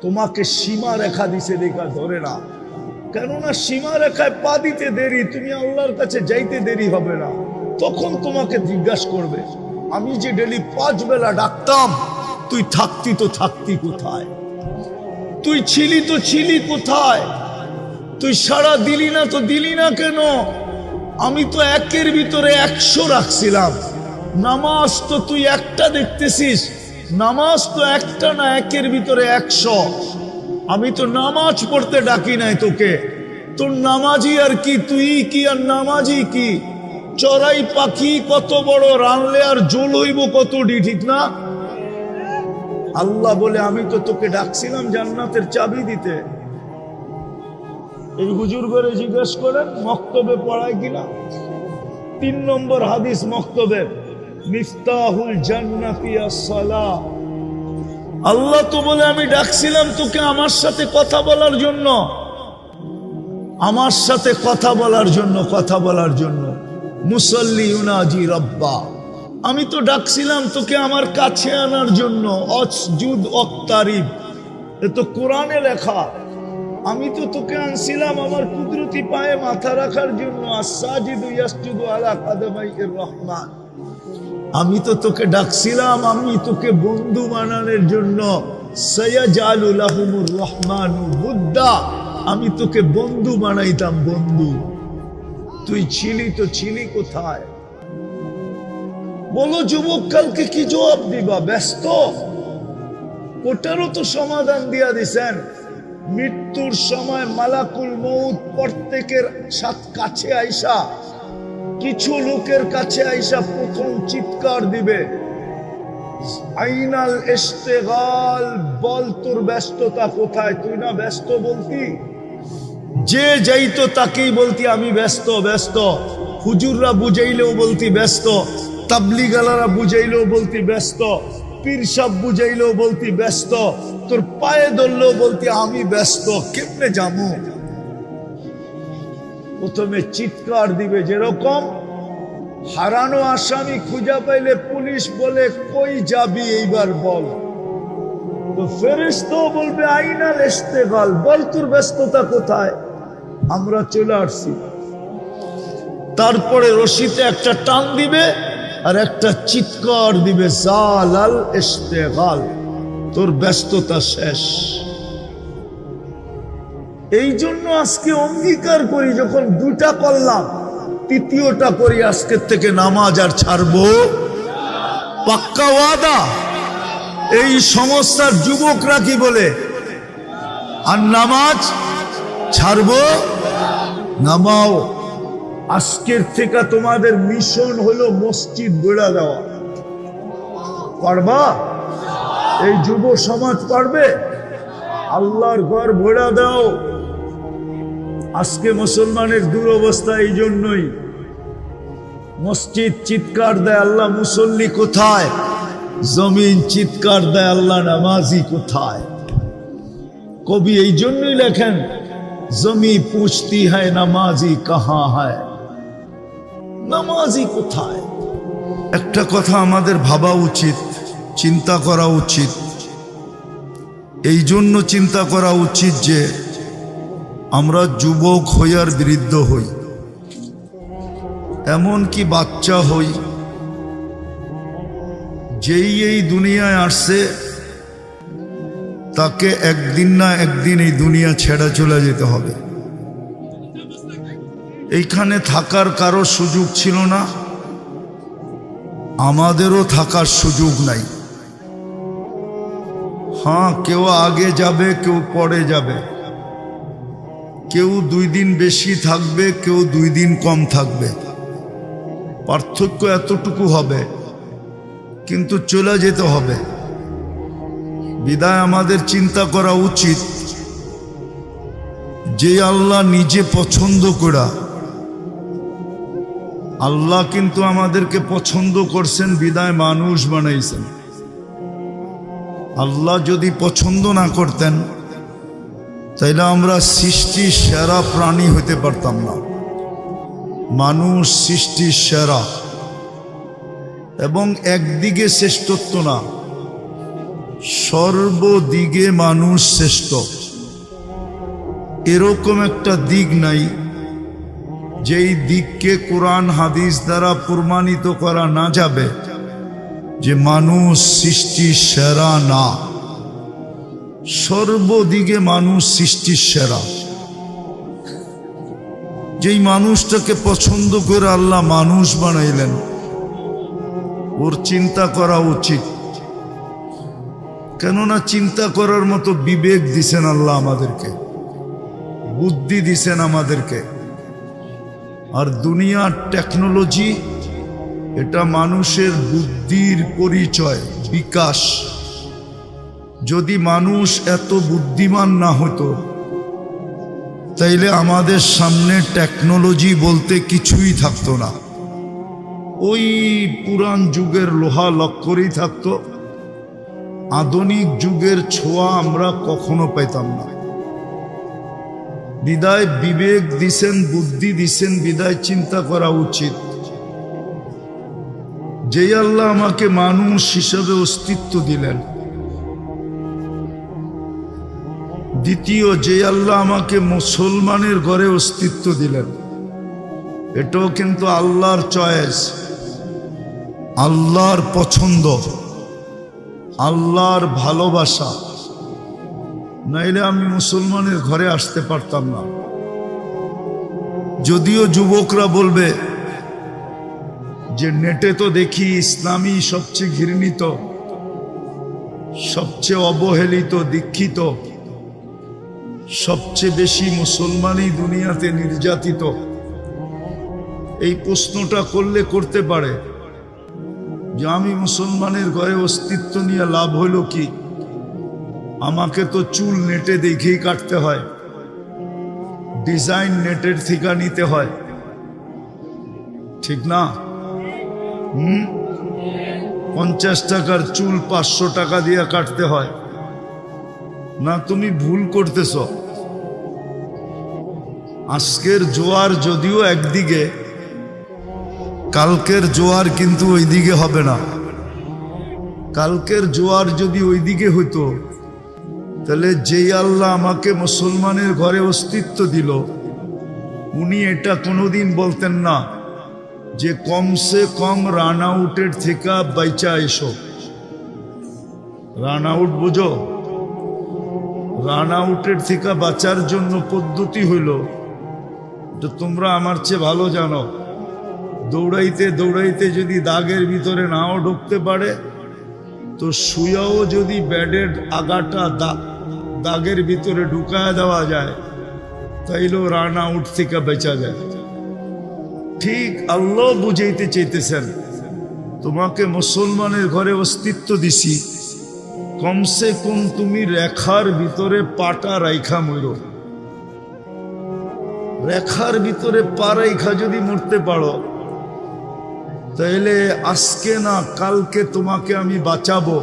তোমাকে সীমা রেখা দিছে দেখা ধরে না। কেননা সীমা রেখায় পা দিতে দেরি, তুমি আল্লাহর কাছে যাইতে দেরি হবে না। তখন তোমাকে জিজ্ঞাসা করবে, আমি যে ডেলি 5 বেলা ডাকতাম, তুই থাকতি তো থাকতি কোথায়? তুই ছিলি তো ছিলি কোথায়? তুই সাড়া দিলি না তো দিলি না কেন? আমি তো 1-এর ভিতরে 100 রাখছিলাম। নামাজ তো তুই একটা দেখতেছিস, নামাজ তো একটা না, 1-এর ভিতরে 100। আমি তো নামাজ পড়তে ডাকি নাই তোকে। তোর নামাজি আর কি, তুই কি আর নামাজি কি? চড়াই পাখি কত বড়, রানলে আর জোল হইব কতটি, ঠিক না? আল্লাহ বলে আমি তো তোকে ডাকছিলাম জান্নাতের চাবি দিতে। এই হুজুর করে জিজ্ঞেস করেন মক্তবে পড়ায় কিনা। 3 নম্বর হাদিস মক্তবের, মিফতাহুল জান্নাতি আস-সালাহ। আল্লাহ তো বলে আমি ডাকছিলাম তোকে আমার সাথে কথা বলার জন্য, আমার সাথে কথা বলার জন্য, কথা বলার জন্য। মুসাল্লি ইউনাজি রব্বা, আমি তো ডাকছিলাম তোকে আমার কাছে আনার জন্য। অসজুদ ওয়াক্তারিব, এ তো কোরআনে লেখা। আমি তো তোকে আনছিলাম আমার কুদরতি পায়ে মাথা রাখার জন্য। আস-সাজিদু ইয়াসজুদু আলা কাদামাইর রহমান। আমি তো তোকে ডাকছিলাম, আমি তোকে বন্ধু বানানোর জন্য। সায়াজালু লাহুমুর রহমানু বুদ্দা, আমি তোকে বন্ধু বানাইতাম, বন্ধু। তুই ছিলি তো ছিলি কোথায়? বলো যুবক, কালকে কি জবাব দিবা? ব্যস্ত? ওটারও তো সমাধান দিয়া দিছেন। মৃত্যুর সময় মালাকুল মউত প্রত্যেকের সাথে কাছে আইসা, কিছু লোকের কাছে আইসা প্রথম চিৎকার দিবে, আইনাল ইশতিগাল, বল তোর ব্যস্ততা কোথায়? তুই না ব্যস্ত বলতি? যে যাইতো তাকেই বলতি আমি ব্যস্ত ব্যস্ত। হুজুররা বুঝাইলেও বলতি ব্যস্ত, তাবলিগালারা বুঝাইলেও বলতি ব্যস্ত, পীর সাহেব বুঝাইলেও বলতি ব্যস্ত, তোর পায়ে ধরলেও বলতি আমি ব্যস্ত। কেমনে যাবো? প্রথমে চিৎকার দিবে, যেরকম হারানো আসামি খুঁজা পাইলে পুলিশ বলে কই যাবি এইবার বল, তো ফেরেশতা বলবে আইনাল ইশতিগাল, বল তোর ব্যস্ততা কোথায়? আমরা চলে আসছি। তারপরে রশিতে একটা টান দিবে আর একটা চিৎকার দিবে, জালাল ইশতিগাল, তোর ব্যস্ততা শেষ। এই জন্য আজকে অঙ্গীকার করি, যখন 2টা করলাম, 3য়টা করি, আজকের থেকে নামাজ আর ছাড়বো। পাক্কা ওয়াদা। এই সমস্যার যুবকরা কি বলে? আর নামাজ ছাড়বো। নামাও। আজকের থেকে তোমাদের মিশন হলো মসজিদ গড়া দেওয়া। পারবা? এই যুব সমাজ পারবে? আল্লাহর ঘর ভরা দাও। আজকে মুসলমানের দুরবস্থা এই জন্যই। মসজিদ চিৎকার দেয় আল্লাহ মুসল্লি কোথায়, জমিন চিৎকার দেয় আল্লাহ নামাজি কোথায়। কবি এই জন্যই লেখেন, জমি পুছতি হ্যায় নামাজি কাহা হ্যায়, নামাজি কোথায়। একটা কথা আমাদের ভাবা উচিত, চিন্তা করা উচিত। এই জন্য চিন্তা করা উচিত যে আমরা যুবক হই আর বৃদ্ধ হই, এমন কি বাচ্চা হই, যেই এই দুনিয়ায় আসছে তাকে একদিন না একদিন এই দুনিয়া ছেড়ে চলে যেতে হবে। এইখানে থাকার কারো সুযোগ ছিল না, আমাদেরও থাকার সুযোগ নাই। হ্যাঁ, কেউ আগে যাবে, কেউ পরে যাবে, কেউ 2 দিন বেশি থাকবে, কেউ 2 দিন কম থাকবে, পার্থক্য এতটুকু হবে, কিন্তু চলে যেতে হবে। বিদায় আমাদের চিন্তা করা উচিত যে আল্লাহ নিজে পছন্দ করা আল্লাহ কিন্তু আমাদেরকে পছন্দ করছেন, বিদায় মানুষ বানাইছেন। আল্লাহ যদি পছন্দ না করতেন তাইলে আমরা সৃষ্টির সেরা প্রাণী হইতে পারতাম না। মানুষ সৃষ্টির সেরা, এবং একদিকে শ্রেষ্ঠত্ব না, সর্বদিকে মানুষ শ্রেষ্ঠ। এরকম একটা দিক নাই যেই দিককে কোরআন হাদিস দ্বারা প্রমাণিত করা না যাবে যে মানুষ সৃষ্টির সেরা না। সর্বদিকে মানুষ সৃষ্টির সেরা। যেই মানুষটাকে পছন্দ করে আল্লাহ মানুষ বানাইলেন, ওর চিন্তা করা উচিত। কেননা চিন্তা করার মতো বিবেক দিছেন আল্লাহ আমাদেরকে, বুদ্ধি দিছেন আমাদেরকে। আর দুনিয়ার টেকনোলজি এটা মানুষের বুদ্ধির পরিচয়, বিকাশ। যদি মানুষ এত বুদ্ধিমান না হতো তাইলে আমাদের সামনে টেকনোলজি বলতে কিছুই থাকতো না। ওই পুরান যুগের লোহা লক্করই থাকতো, আধুনিক যুগের ছোঁয়া আমরা কখনো পেতাম না। বিদায় বিবেক দিছেন, বুদ্ধি দিছেন, বিদায় চিন্তা করা উচিত। যে আল্লাহ আমাকে মানুষ হিসেবে অস্তিত্ব দিলেন, দ্বিতীয় যে আল্লাহ আমাকে মুসলমানের ঘরে অস্তিত্ব দিলেন, এটাও কিন্তু আল্লাহর চয়েস, আল্লাহর পছন্দ, আল্লাহর ভালোবাসা। নাইলে আমি মুসলমানের ঘরে আসতে পারতাম না। যদিও যুবকরা বলবে যে নেটে তো দেখি ইসলামী সবচেয়ে ঘৃণিত, সবচেয়ে অবহেলিত, দীক্ষিত, সবচেয়ে বেশি মুসলমানই দুনিয়াতে নির্যাতিত। এই প্রশ্নটা করলে করতে পারে যে আমি মুসলমানের ঘরে অস্তিত্ব নিয়ে লাভ হইল কি? আমাকে তো চুল নেটে দেখেই কাটতে হয়, ডিজাইন নেটের থেকে নিতে হয়, ঠিক না? 50 টাকার চুল 500 টাকা দিয়ে কাটতে হয় না? তুমি ভুল করতেছ। আজকের জোয়ার যদিও একদিকে, কালকের জোয়ার কিন্তু ওইদিকে হবে না। কালকের জোয়ার যদি ওইদিকে হইতো তাহলে যেই আল্লাহ আমাকে মুসলমানের ঘরে অস্তিত্ব দিল, উনি এটা কোনোদিন বলতেন না যে কমসে কম রান আউটের থেকে বাইচা এসো। রান আউট বুঝো? রান আউটের থেকে বাঁচার জন্য পদ্ধতি হইল, তো তোমরা আমার চেয়ে ভালো জানো, দৌড়াইতে দৌড়াইতে যদি দাগের ভিতরে নাও ঢুকতে পারে তো শুয়াও যদি ব্যাডের আগাটা দাগের ভিতরে ঢুকায় দেওয়া যায় তাইলেও রান আউট থেকে বেঁচা যায়। ঠিক আল্লাহ বুঝাইতে চাইতেছেন, তোমাকে মুসলমানের ঘরে অস্তিত্ব দিছি, কমসে কম তুমি রেখার ভিতরে পাটা রাইখা মরো। রেখার ভিতরে পা রাইখা যদি মরতে পারো তাইলে আজকে না কালকে তোমাকে আমি বাঁচাবো,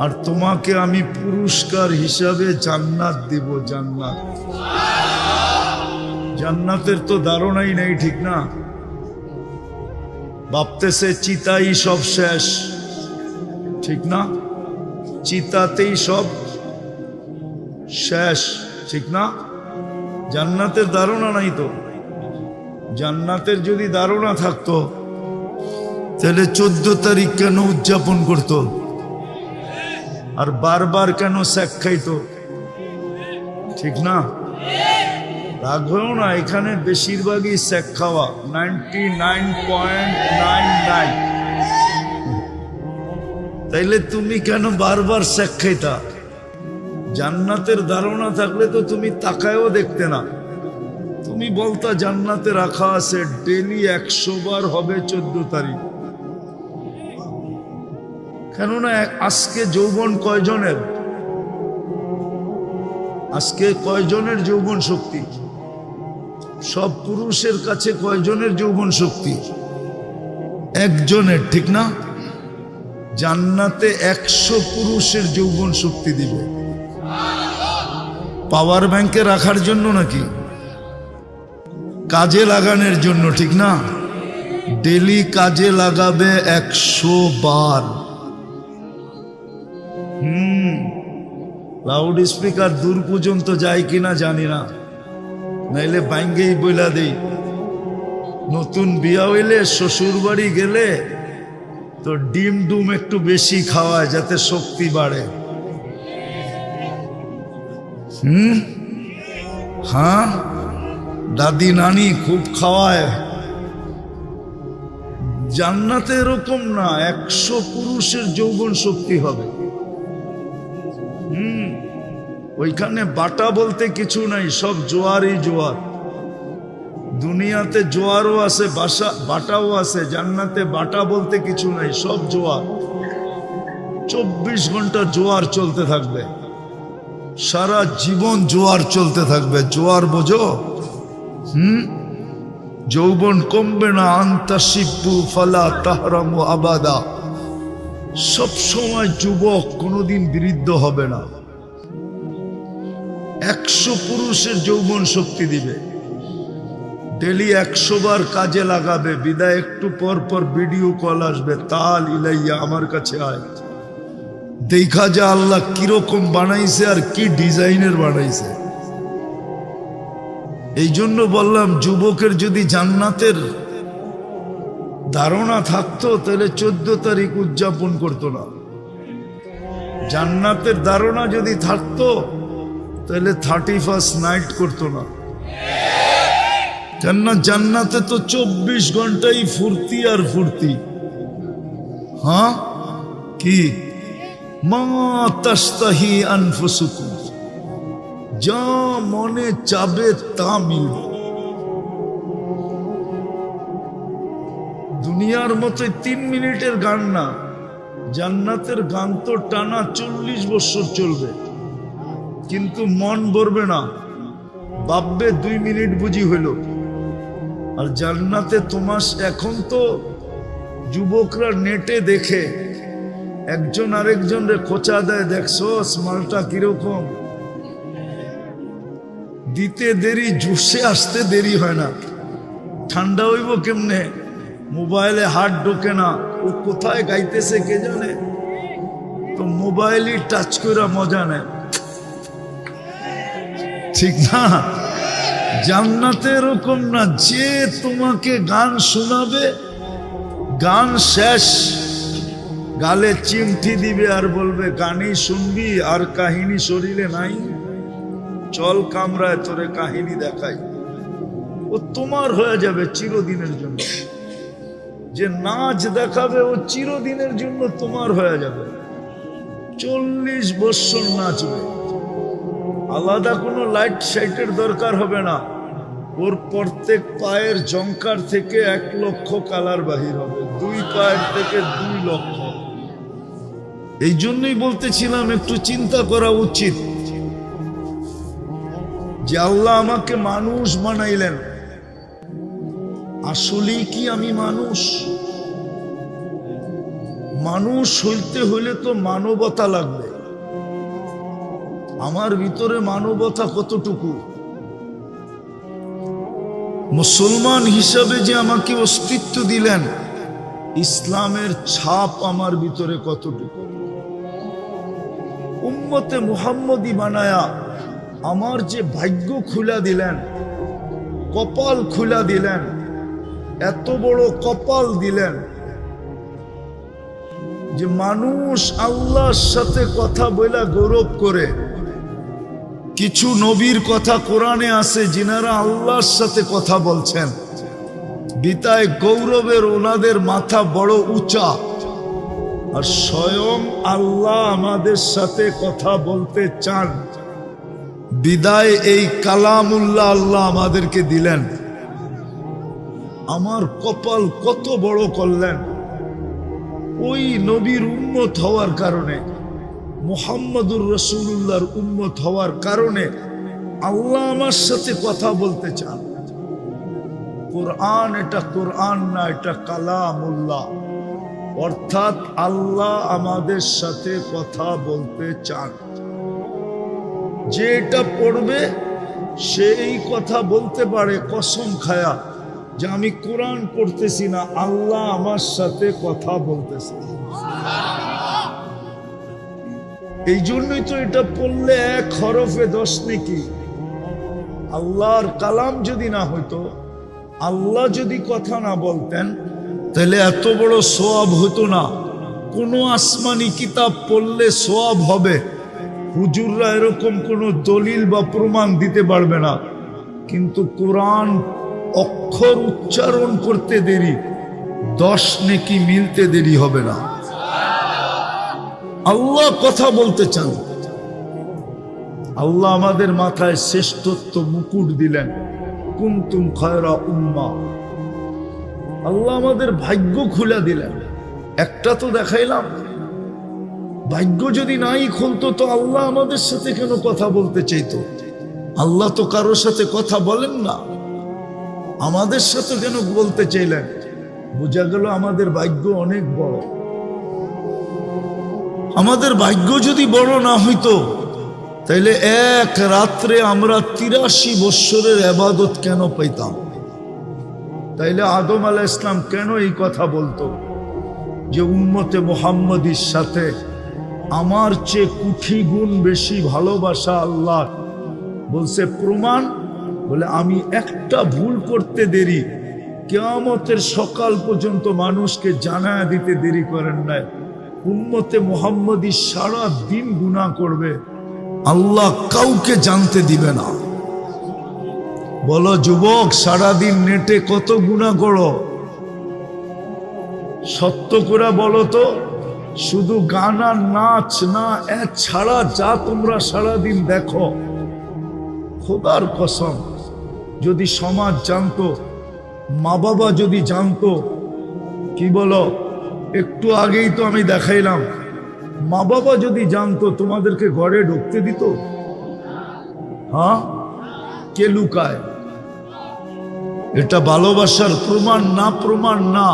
আর তোমাকে আমি পুরস্কার হিসাবে জান্নাত দিব। জান্নাত, জান্নাতের তো ধারণাই নেই, ঠিক না? ভাবতেছে চিতাই সব শেষ, ঠিক না? চিতাতেই সব শেষ, ঠিক না? জান্নাতের ধারণা নাই তো। জান্নাতের যদি ধারণা থাকতো তাহলে 14 তারিখ কেন উদযাপন করতো, আর বারবার কেন শেখ খাইতো, ঠিক না? রাগ হয়েও না, এখানে বেশিরভাগই শেখ খাওয়া, 99.99। তাইলে তুমি কেন বারবার শেখ খাইতা? জান্নাতের ধারণা থাকলে তো তুমি তাকায়ও দেখতে না, তুমি বলতা জান্নাতে রাখা আছে ডেলি 100 বার হবে 14 তারিখ। কেননা আজকে যৌবন কয়জনের? আজকে কয়জনের যৌবন শক্তি? সব পুরুষের কাছে কয়জনের যৌবন শক্তি? একজনের, ঠিক না? জান্নাতে 100 পুরুষের যৌবন শক্তি দিবে। পাওয়ার ব্যাংকে রাখার জন্য নাকি? কাজে লাগানোর জন্য, ঠিক না? ডেলি কাজে লাগাবে 100 বার। লাউড স্পিকার দূর পর্যন্ত যায় কিনা জানি না, নাইলে বাইঙ্গেই বইলা দেই। নতুন বিয়া হইলে শ্বশুর বাড়ি গেলে তো ডিম ডুম একটু বেশি খাওয়ায় যাতে শক্তি বাড়ে। হ্যাঁ, দাদি নানি খুব খাওয়ায়। জান্নাতে এরকম না, 100 পুরুষের যৌবন শক্তি হবে। ওইখানে বাটা বলতে কিছু নাই, সব জোয়ারই জোয়ার। দুনিয়াতে জোয়ারও আছে, বাটাও আছে, জান্নাতে বাটা বলতে কিছু নাই, সব জোয়ার। 24 ঘন্টা জোয়ার চলতে থাকবে, সারা জীবন জোয়ার চলতে থাকবে। জোয়ার বোঝো? যৌবন কমবে না। আন্তাসিব্বু ফালা তাহরামু আবাদা। সব সময় যুবক, কোনোদিন বৃদ্ধ হবে না। 100 পুরুষের যৌবন শক্তি দিবে। ডেলি 100 বার কাজে লাগাবে। বিদায় একটু পর পর ভিডিও কল আসবে, তাল ইলাইয়া, আমার কাছে আয়, দেখা যা আল্লাহ কিরকম বানাইছে আর কি ডিজাইনের বানাইছে। এই জন্য বললাম, যুবকের যদি জান্নাতের ধারণা থাকতো তাহলে 14 তারিখ উদযাপন করতো না। জান্নাতের ধারণা যদি থাকতো তাহলে 31st নাইট করতো না। কেননা জান্নাতে তো 24 ঘন্টাই ফুর্তি আর ফুর্তি। হ্যাঁ, কি মা তাস্তাহি আনফুসুকুম, যা মনে চাবে তা মিলবে। দুনিয়ার মতো 3 মিনিটের গান না, জান্নাতের গান তো টানা 40 বছর চলবে, কিন্তু মন ভরবে না। ভাববে 2 মিনিট বুঝি হইল। আর জান্নাতে তোমার এখন তো যুবকরা নেটে দেখে, একজন আরেকজনের খোঁচা দেয়, দেখছো মালটা কিরকম। দিতে দেরি, জুসে আসতে দেরি হয় না। ঠান্ডা হইব কেমনে? মোবাইলে হাত ঢোকে না, ও কোথায় গাইতেছে কে জানে, তো মোবাইলই টাচ করে মজা নেয়, ঠিক না? জান্নাতে এরকম না, যে তোমাকে গান শোনাবে, গান শেষ গালে চিমটি দিবে আর বলবে গানই শুনবি, আর কাহিনী শরীরে নাই, চল কামরায় তোরে কাহিনী দেখাই। ও তোমার হয়ে যাবে চিরদিনের জন্য। যে নাচ দেখাবে ও চিরদিনের জন্য তোমার হয়ে যাবে। 40 বছর নাচবে, আলাদা কোনো লাইট সাইটের দরকার হবে না। ওর প্রত্যেক পায়ের জঙ্কার থেকে 1 লক্ষ কালার বাহির হবে, 2 পায়ের থেকে 2 লক্ষ। এই জন্যই বলতেছিলাম একটু চিন্তা করা উচিত যে আল্লাহ আমাকে মানুষ বানাইলেন, আসলেই কি আমি মানুষ? মানুষ হইতে হইলে তো মানবতা লাগবে। আমার ভিতরে মানবতা কতটুকু? মুসলমান হিসাবে যে আমাকে অস্তিত্ব দিলেন, ইসলামের ছাপ আমার ভিতরে কতটুকু? উম্মতে মুহাম্মদি বানায়া আমার যে ভাগ্য খুলা দিলেন, কপাল খুলা দিলেন, এত বড় কপাল দিলেন যে মানুষ আল্লাহর সাথে কথা বলা গৌরব করে। কিছু নবীর কথা কোরআনে আছে যিনারা আল্লাহর সাথে কথা বলছেন, বিতায় গৌরবের ওনাদের মাথা বড় উঁচা। আর স্বয়ং আল্লাহ আমাদের সাথে কথা বলতে চান, বিদায় এই কালামুল্লাহ আল্লাহ আমাদেরকে দিলেন। আমার কপাল কত বড় করলেন! ওই নবীর উম্মত হওয়ার কারণে, মুহাম্মদুর রাসূলুল্লাহর উম্মত হওয়ার কারণে আল্লাহ আমার সাথে কথা বলতে চান। কোরআন এটা কোরআন না, এটা কালামুল্লাহ, অর্থাৎ আল্লাহ আমাদের সাথে কথা বলতে চান। যে এটা পড়বে সেই কথা বলতে পারে কসম খায়া যে আমি কোরআন পড়তেছি না, আল্লাহ আমার সাথে কথা বলতেছে। এই জন্যই তো এটা পড়লে 1 হরফে 10 নেকি। আল্লাহর কালাম যদি না হইতো, আল্লাহ যদি কথা না বলতেন, তাহলে এত বড় সওয়াব হতো না। কোনো আসমানি কিতাব পড়লে সওয়াব হবে, হুজুররা এরকম কোনো দলিল বা প্রমাণ দিতে পারবে না। কিন্তু কোরআন অক্ষর উচ্চারণ করতে দেরি, 10 নেকি মিলতে দেরি হবে না। আল্লাহ কথা বলতে চান। আল্লাহ আমাদের মাথায় শ্রেষ্ঠত্ব মুকুট দিলেন, কুনতুম খায়রা উম্মাহ। আল্লাহ আমাদের ভাগ্য খুলে দিলেন। একটা তো দেখাইলাম, ভাগ্য যদি নাই খুলতো তো আল্লাহ আমাদের সাথে কেন কথা বলতে চাইতো? আল্লাহ তো কারোর সাথে কথা বলেন না, আমাদের সাথে কেন বলতে চাইলেন? বোঝা গেল আমাদের ভাগ্য অনেক বড়। আমাদের ভাগ্য যদি বড় না হইতো, তাইলে এক রাত্রে আমরা 83 বৎসরের ইবাদত কেন পাইতাম? তাইলে আদম আলাইহিস সালাম কেন এই কথা বলতো যে উম্মতে মুহাম্মদীর সাথে আমার চেয়ে কোটি গুণ বেশি ভালোবাসা আল্লাহ? বলছে প্রমাণ, বলে আমি একটা ভুল করতে দেরি, কিয়ামতের সকাল পর্যন্ত মানুষকে জানায়া দিতে দেরি করেন নাই। উম্মতে মুহাম্মদী সারা দিন গুনাহ করবে, আল্লাহ কাউকে জানতে দিবে না। বলো যুবক, সারাদিন নেটে কত গুনাহ করো? সত্য করে বলো তো, শুধু গান আর নাচ না ছাড়া যা তোমরা সারাদিন দেখো, খোদার কসম যদি সমাজ জানতো, মা বাবা যদি জানতো, কি বলো? একটু আগেই তো আমি দেখাইলাম, মা বাবা যদি জানতো তোমাদেরকে ঘরে ঢুকতে দিত? হ্যাঁ, কে লুকায়? এটা ভালোবাসার প্রমাণ না? প্রমাণ না,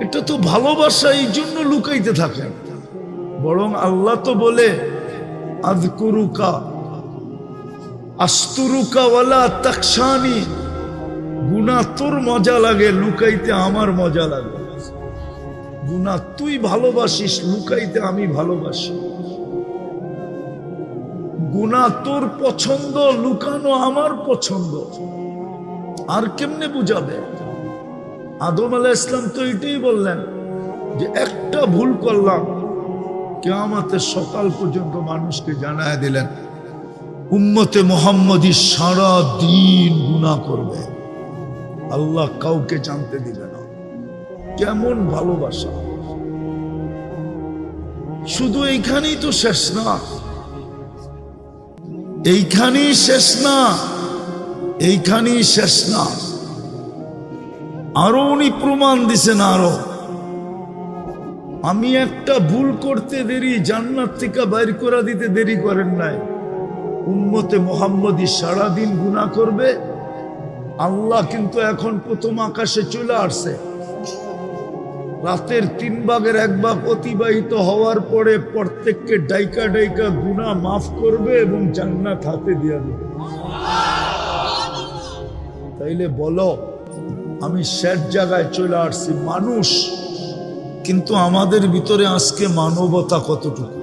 এটা তো ভালোবাসা, এই জন্য লুকাইতে থাকেন। বরং আল্লাহ তো বলে আযকুরুকা আস্তুরুকা ওয়ালা তাকশানি। গুনাহ তোর মজা লাগে, লুকাইতে আমার মজা লাগে। গুনাহ তুই ভালোবাসিস, লুকাইতে আমি ভালোবাসি। গুনাহ তোর পছন্দ, লুকানো আমার পছন্দ। আর কেমনে বুঝাবে? আদম আলাইহিস সালাম তো এটাই বললেন যে একটা ভুল করলাম, কিয়ামতের সকাল পর্যন্ত মানুষকে জানায় দিলেন উম্মতে মুহাম্মদী সারা দিন গুনাহ করবে, আল্লাহ কাউকে জানতে দিবে না। কেমন ভালোবাসা! শুধু এইখানেই তো শেষ না, এইখানেই শেষ না, এইখানেই শেষ না, আরো উনি প্রমাণ দিছেন। আরো আমি একটা ভুল করতে দেরি, জান্নাত থেকে বাইর করে দিতে দেরি করেন নাই। উম্মতে মুহাম্মদী সারাদিন গুনাহ করবে, আল্লাহ কিন্তু এখন প্রথম আকাশে চলে আসছে। রাতের 3 ভাগের 1 ভাগ অতিবাহিত হওয়ার পরে প্রত্যেককে ডাইকা ডাইকা গুনাহ মাফ করবে এবং জান্নাত হাতে দিয়ে দেবে। তাইলে বলো, আমি শেষ জায়গায় চলে আসছি। মানুষ, কিন্তু আমাদের ভিতরে আজকে মানবতা কতটুকু?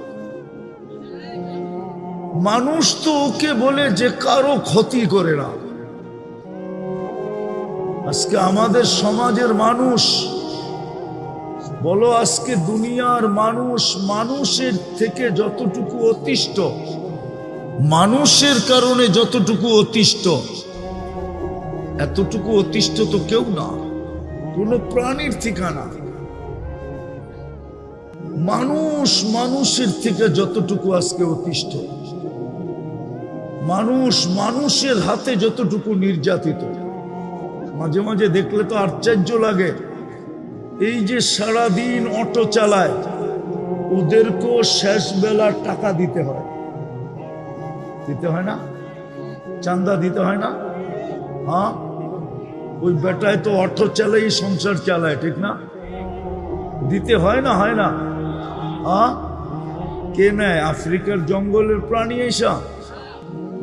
মানুষ তো ওকে বলে যে কারো ক্ষতি করে না। আজকে আমাদের সমাজের মানুষ, বলো আজকে দুনিয়ার মানুষ, মানুষের থেকে যতটুকু অতিষ্ঠ, মানুষের কারণে যতটুকু অতিষ্ঠ, এতটুকু অতিষ্ঠ তো কেউ না, কোনো প্রাণীর ঠিকানা। মানুষ মানুষের থেকে যতটুকু আজকে অতিষ্ঠ, মানুষ মানুষের হাতে যতটুকু নির্যাতিত। মাঝে মাঝে দেখলে তো আশ্চর্য লাগে, এই যে সারাদিন অটো চালায়, ওদেরকেও শেষ বেলা টাকা দিতে হয়। দিতে হয় না? চাঁদা দিতে হয় না? হ্যাঁ, ওই বেটায় তো অর্থ চালাই সংসার চালায়, ঠিক না? দিতে হয় না, হয় না? কে নেয়? আফ্রিকার জঙ্গলের প্রাণী আইসা,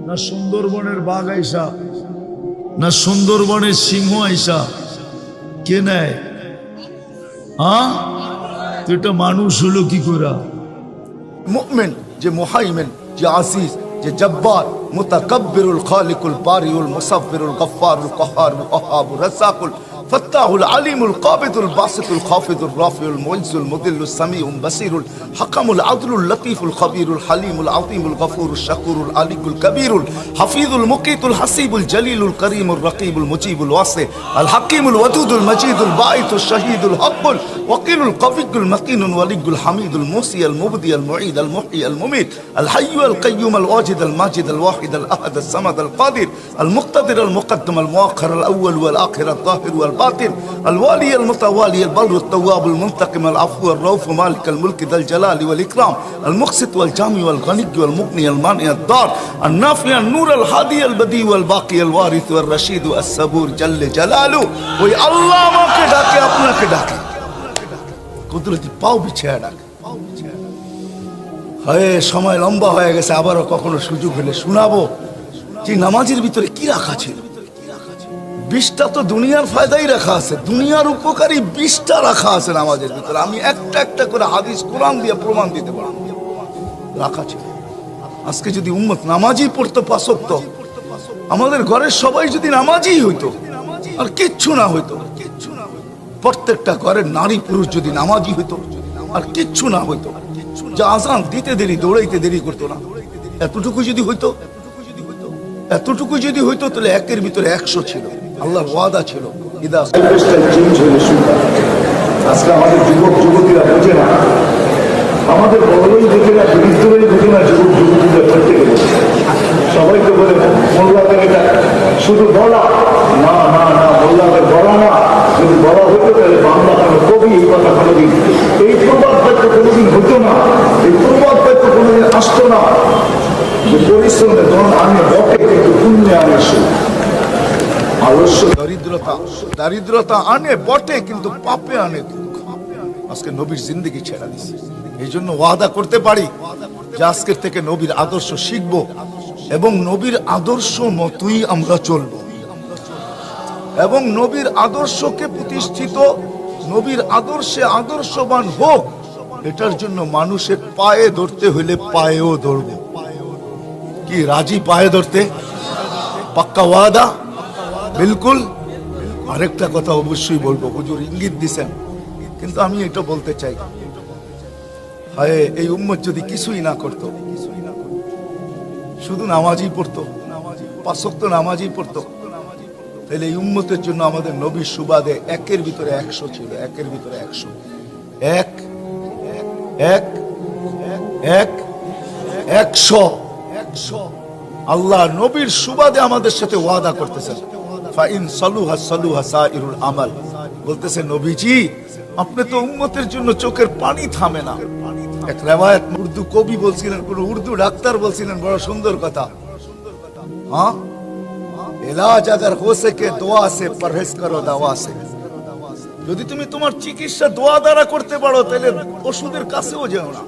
না সুন্দরবনের বাঘ আইসা, না সুন্দরবনের সিংহ আইসা? কে নেয়? তো এটা মানুষ হলো কি করে? মুমিন যে মুহাইমিন, যে আজিজ, যে জব্বার, মুতাকাব্বিরুল খালিকুল বারিউল মুসাব্বিরুল গফফারুল কাহ্হারুল ওয়াহ্হাবুর রাজ্জাকুল ফাত্তাহুল আলিমুল কাবিদুল বাসিতুল খাফিদুল রাফিউল মুইজ্জুল মুদিল্লুস সামিউল বাসিরুল হাকামুল আদলুল লতীফুল খবীরুল হালিমুল আযীমুল গফুরুল শাকুরুল আলিকুল কবীরুল হাফিজুল মুকিতুল হাসিবুল জলিলুল করিমুল রকিবুল মুজিবুল ওয়াসি আল হাকিমুল ওয়াদুদুল মজিদুল বাঈতুল শহীদুল হকুল ওয়াকিলুল কফিকুল মকিনুল ওয়ালিকুল হামিদুল মুসি আল মুবদি আল মুঈদ আল মুহয়ি আল মুমিত আল হাইয়্যু আল কাইয়্যুম আল ওয়াজিদ আল মাজিদ আল ওয়াহিদ আল আহাদ আল সামাদ আল কাদির আল মুক্তাদির আল মুকদ্দম আল মুআখ্খার আল আউয়াল ওয়াল আখির আল যাহির ওয়াল বাতিন الوالي المتوالي البر التواب المنتقم العفو الرؤوف مالك الملك ذا الجلال والإكرام المقسط والجامع والغني والمغني المانع الضار النافع النور الهادي البديع والباقي الوارث والرشيد الصبور جل جلاله ওই আল্লাহ আমাকে ডাকে, আপনাকে ডাকে, কুদরতি পাও বিছিয়ে ডাকে। হয় সময় লম্বা হয়ে গেছে, আবারও কখনো সুযোগ হলে শোনাবো যে নামাজের ভিতরে কি রাখা ছিল। 20টা তো দুনিয়ার ফায়দাই রাখা আছে, দুনিয়ার উপকারী 20টা রাখা আছে নামাজের ভিতরে। আমি একটা একটা করে হাদিস কোরআন দিয়ে প্রমাণ দিতে পারব, রাখা ছিল। আজকে যদি উম্মত নামাজই পড়তো, 5 ওয়াক্ত, আমাদের ঘরের সবাই যদি নামাজই হইতো, আর কিচ্ছু না হইতো, প্রত্যেকটা ঘরের নারী পুরুষ যদি নামাজই হইতো, আর কিচ্ছু না হইতো, যা আজান দিতে দেরি, দৌড়াইতে দেরি করতো না, এতটুকু যদি হইতো, এতটুকু যদি হইতো, তাহলে 1-এর ভিতরে 100 ছিল। আল্লাহর ওয়াদা ছিল। আজকে আমাদের যুবক যুবতীরা বোঝে না, আমাদের বড়ই বোঝে না, দরিদ্রই বোঝে না, যুবক যুবতীরা প্রত্যেকে বোঝে। সবাইকে বলে মোল্লাদের এটা শুধু বলা না, না না, মোল্লাদের বলা না, যদি বলা হতো তাহলে বাংলা কবি এই কথা কোনোদিন, এই প্রবাদ বাক্য কোনোদিন হতো না, এই প্রবাদ বাক্য কোনোদিন আসতো না যে পরিশ্রমে ধন আনে বটে কিন্তু পুণ্যে আনে সুখ। দারিদ্রতা আনে বটে কিন্তু পাপে আনে দুঃখ। আজকে নবীর জিন্দেগি ছেড়া দিছে, এই জন্য ওয়াদা করতে পারি যে আজকের থেকে নবীর আদর্শ শিখব এবং নবীর আদর্শ মতোই আমরা চলব, এবং নবীর আদর্শকে প্রতিষ্ঠিত, নবীর আদর্শে আদর্শবান হোক, এটার জন্য মানুষের পায়ে ধরতে হইলে পায়েও ধরব। কি রাজি পায়ে ধরতে? পাক্কা ওয়াদা? বিলকুল। আরেকটা কথা অবশ্যই বলবো, হুজুর ইঙ্গিত দিছেন, কিন্তু আমি এটা বলতে চাই, হায় এই উম্মত যদি কিছুই না করত, শুধু নামাজই পড়তো, 5 ওয়াক্ত নামাজই পড়তো, তাহলে এই উম্মতের জন্য আমাদের নবীর সুবাদে 1-এর ভিতরে 100 ছিল। 1-এর ভিতরে 100, 100। আল্লাহ নবীর সুবাদে আমাদের সাথে ওয়াদা করতেছেন, ফাইন সালুহা সালুহা সাইরুল আমাল। বলতেছে নবীজি আপনি তো উম্মতের জন্য চোখের পানি থামে না। এক রিওয়ায়াত উর্দু কবি বলছিলেন, কোন উর্দু ডাক্তার বলছিলেন, বড় সুন্দর কথা, হ্যাঁ, ইলাজ আগার হো সকে দোয়া সে পরহেজ করো দাওয়া সে। যদি তুমি তোমার চিকিৎসা দোয়া দ্বারা করতে পারো তাহলে ওষুধের কাছেও যেও না।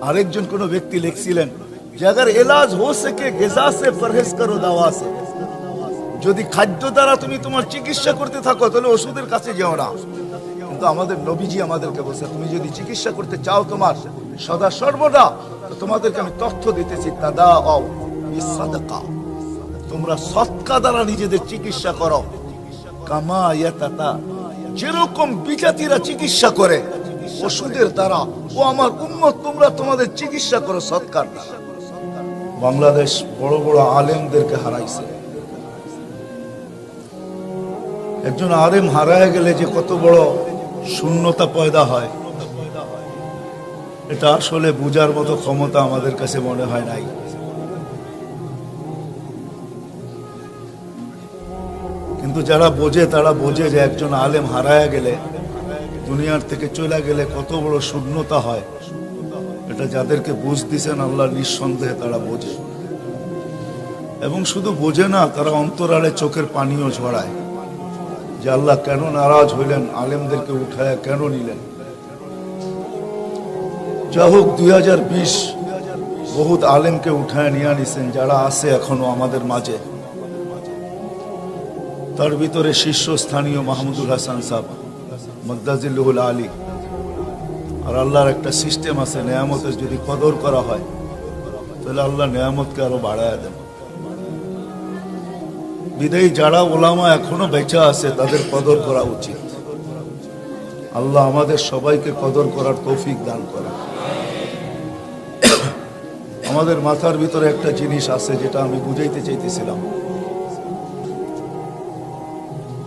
আরেকজন কোন ব্যক্তি লিখছিলেন যে আগার ইলাজ হো সকে গিজা সে পরহেজ করো দাওয়া সে। যদি খাদ্য দ্বারা তুমি তোমার চিকিৎসা করতে থাকো তাহলে ওষুধের কাছে যেও না। কিন্তু আমাদের নবীজি আমাদেরকে বলছে, তুমি যদি চিকিৎসা করতে চাও তোমার সদা সর্বদা, তো তোমাদেরকে আমি তথ্য দিতেছি, তাদাউ বিসাদাকা, তোমরা সদকা দ্বারা নিজেদের চিকিৎসা করো, কামা ইয়াতাতা, যেরকম বিজাতিরা চিকিৎসা করে ওষুধের দ্বারা, ও আমার উম্মত তোমরা তোমাদের চিকিৎসা করো সদকার দ্বারা। বাংলাদেশ বড় বড় আলেমদেরকে হারাইছে। একজন আলেম হারায় গেলে যে কত বড় শূন্যতা পয়দা হয়, এটা আসলে বুঝার মতো ক্ষমতা আমাদের কাছে মনে হয় নাই। কিন্তু যারা বোঝে তারা বোঝে যে একজন আলেম হারায় গেলে, দুনিয়ার থেকে চলে গেলে কত বড় শূন্যতা হয়। এটা যাদেরকে বুঝ দিছেন আল্লাহ, নিঃসন্দেহে তারা বোঝে, এবং শুধু বোঝে না, তারা অন্তরালে চোখের পানিও ঝরায়। যে আল্লাহ কেন নারাজ হইলেন, আলেমদেরকে উঠায় কেন নিলেন। যা হোক 2020 বহুত আলেমকে উঠায় নিয়ে নিছেন, যারা আছে এখনো আমাদের মাঝে। তার ভিতরে শীর্ষস্থানীয় মাহমুদুল হাসান সাহেব মদ্দাজিল্লুহুল আলী। আর আল্লাহর একটা সিস্টেম আছে, নেয়ামতের যদি কদর করা হয় তাহলে আল্লাহ নেয়ামতকে আরো বাড়ায় দেন। বিদায়ী যারা ওলামা এখনো বেঁচে আছে তাদের কদর করা উচিত। আল্লাহ আমাদের সবাইকে কদর করার তৌফিক দান করে। আমাদের মাথার ভিতরে একটা জিনিস আছে যেটা আমি বুঝাইতে চাইতেছিলাম।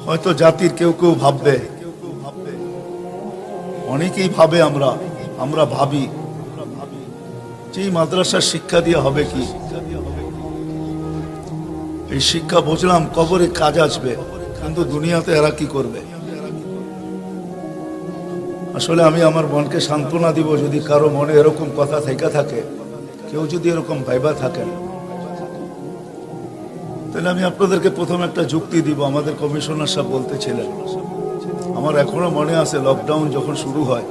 হয়তো জাতির কেউ কেউ ভাববে, অনেকেই ভাবে, আমরা ভাবি যে এই মাদ্রাসার শিক্ষা দিয়ে হবে কি? এই শিক্ষা বুঝলাম কবরে কাজ আসবে, কিন্তু দুনিয়াতে এরা কি করবে? আসলে আমি আমার মনকে সান্ত্বনা দিব, যদি কারো মনে এরকম কথা থেকে থাকে, কেউ যদি এরকম ভাইবা থাকেন, তাহলে আমি আপনাদেরকে প্রথম একটা যুক্তি দিব। আমাদের কমিশনার সাহেব বলতেছিলেন, আমার এখনো মনে আছে লকডাউন যখন শুরু হয়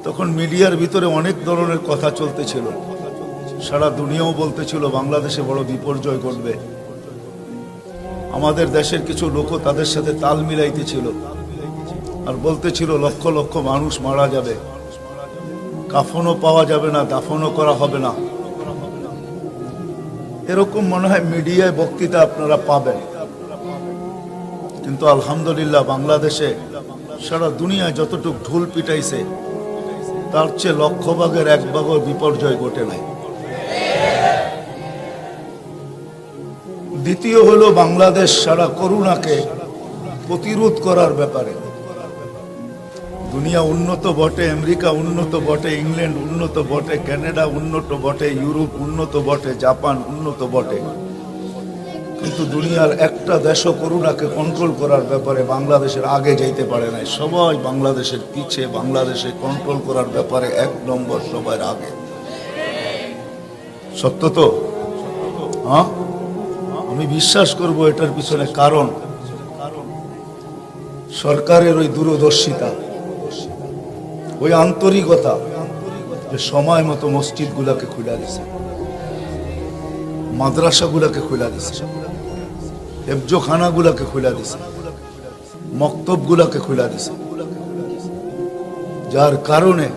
তখন মিডিয়ার ভিতরে অনেক ধরনের কথা চলতেছিল। সারা দুনিয়াও বলতেছিল বাংলাদেশে বড় বিপর্যয় ঘটবে। আমাদের দেশের কিছু লোকও তাদের সাথে তাল মিলাইতেছিল আর বলতেছিল লক্ষ লক্ষ মানুষ মারা যাবে, কাফনও পাওয়া যাবে না, দাফনও করা হবে না। এরকম মনে হয় মিডিয়ায় বক্তৃতা আপনারা পাবেন। কিন্তু আলহামদুলিল্লাহ বাংলাদেশে সারা দুনিয়ায় যতটুক ঢোল পিটাইছে তার চেয়ে লক্ষ ভাগের এক ভাগও বিপর্যয় ঘটে নাই। দ্বিতীয় হলো বাংলাদেশ সারা করোনাকে প্রতিরোধ করার ব্যাপারে দুনিয়া উন্নত বটে, আমেরিকা উন্নত বটে, ইংল্যান্ড উন্নত বটে, কানাডা উন্নত বটে, ইউরোপ উন্নত বটে, জাপান উন্নত বটে, কিন্তু দুনিয়ার একটা দেশও করোনাকে কন্ট্রোল করার ব্যাপারে বাংলাদেশের আগে যাইতে পারে নাই। সবাই বাংলাদেশের পিছে, বাংলাদেশে কন্ট্রোল করার ব্যাপারে 1 নম্বর, সবার আগে। সত্য তো? হ্যাঁ, আমি বিশ্বাস করব এটার পিছনে কারণ সরকারের ওই দূরদর্শিতা, ওই আন্তরিকতা, যে সময় মতো মসজিদ গুলাকে খুলে দিছে, মাদ্রাসা গুলাকে খুলে দিছে, হেফজোখানা গুলাকে খুলে দিছে, মক্তব গুলাকে খুলে দিছে, যার কারণে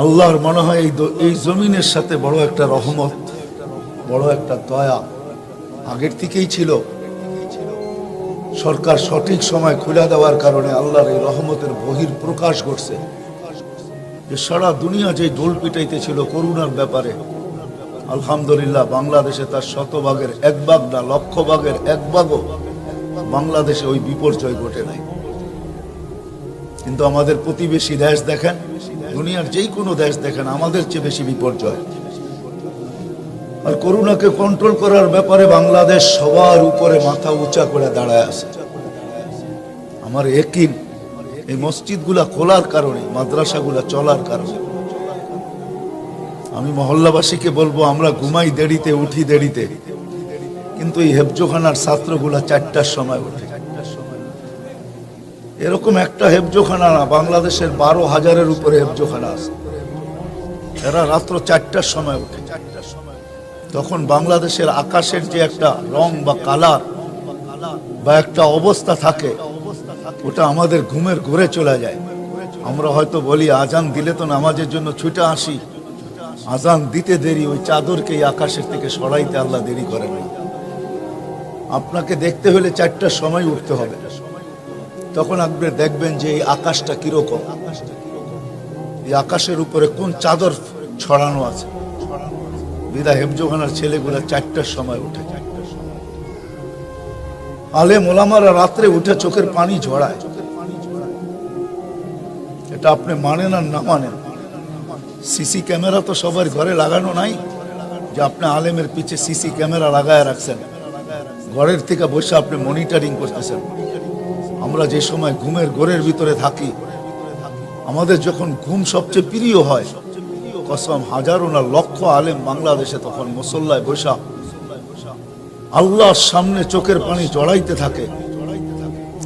আল্লাহর মনে হয় এই জমিনের সাথে বড় একটা রহমত, বড় একটা দয়া আগের থেকেই ছিল। সরকার সঠিক সময় খুলে দেওয়ার কারণে আল্লাহর এই রহমতের বহির প্রকাশ ঘটছে। যে সারা দুনিয়া যে ঢোল পিটাইতেছিল করোনার ব্যাপারে, আলহামদুলিল্লাহ বাংলাদেশে তার 100 ভাগের 1 ভাগ না, লক্ষ ভাগের 1 ভাগও বাংলাদেশে ওই বিপর্যয় ঘটে নাই। কিন্তু আমাদের প্রতিবেশী দেশ দেখেন, দুনিয়ার যেই কোনো দেশ দেখেন, আমাদের চেয়ে বেশি বিপর্যয়। আর করোনাকে কন্ট্রোল করার ব্যাপারে বাংলাদেশ সবার উপরে মাথা উঁচা করে দাঁড়ায় আছে। আমার ইয়াকিন এই মসজিদগুলা খোলার কারণে, মাদ্রাসাগুলা চলার কারণে। আমি মহল্লাবাসীকে বলবো, আমরা ঘুমাই দেরিতে, উঠি দেরিতে, কিন্তু এই হেফজোখানার ছাত্রগুলা 4টার সময় উঠে। এরকম একটা হেফজোখানা না, বাংলাদেশের 12,000-এর উপরে হেফজোখানা আছে। এরা রাত্র 4টার সময় উঠে। তখন বাংলাদেশের আকাশের যে একটা রং বা কালার বা একটা অবস্থা থাকে, ওটা আমাদের ঘুমের ঘুরে চলে যায়। আমরা হয়তো বলি আজান দিলে তো নামাজের জন্য ছুটে আসি, আজান দিতে দেরি, ওই চাদরকে এই আকাশের থেকে সরাইতে আল্লাহ দেরি করে না। আপনাকে দেখতে হলে 4টার সময় উঠতে হবে। তখন আপনি দেখবেন যে এই আকাশটা কিরকম, এই আকাশের উপরে কোন চাদর ছড়ানো আছে। বিদা হেফজোখানার ছেলেগুলা 4টার সময় উঠে। আলেম ওলামারা রাত্রে উঠে চোখের পানি ঝরায়। এটা আপনি মানেন আর না মানেন, সিসি ক্যামেরা তো সবার ঘরে লাগানো নাই যে আপনি আলেমের পিছে সিসি ক্যামেরা লাগায় রাখছেন, ঘরের থেকে বসে আপনি মনিটরিং করতেছেন। আমরা যে সময় ঘুমের ঘোরের ভিতরে থাকি, আমাদের যখন ঘুম সবচেয়ে প্রিয় হয়, কসম হাজারো না লক্ষ আলেম বাংলাদেশে তখন মুসল্লায় বসা আল্লাহর সামনে চোখের পানি জড়াইতে থাকে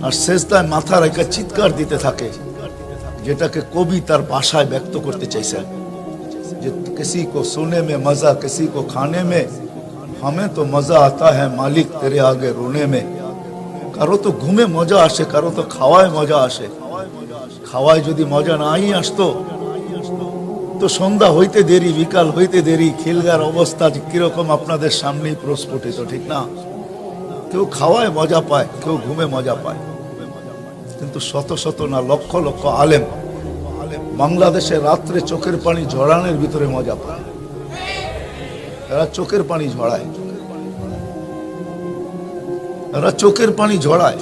আর সেজদায় মাথা রেখে চিৎকার দিতে থাকে, যেটাকে কবি তার ভাষায় ব্যক্ত করতে চাইছেন যে কিসি কো সোনে মে মজা, কিসি কো খানে মে, हमें तो मजा आता है मालिक तेरे आगे रोने में। কারো তো ঘুমে মজা আসে, কারো তো খাওয়ায় মজা আসে। খাওয়ায় যদি মজা নাই আসতো তো সন্ধ্যা হইতে দেরি, বিকাল হইতে দেরি, খিলগার অবস্থা কিরকম আপনাদের সামনেই প্রস্ফুটিত, ঠিক না? কেউ খাওয়ায় মজা পায়, কেউ ঘুমে মজা পায়, কিন্তু শত শত না লক্ষ লক্ষ আলেম বাংলাদেশে রাত্রে চোখের পানি ঝরানোর ভিতরে মজা পায়। এরা চোখের পানি ঝরায়, এরা চোখের পানি ঝরায়,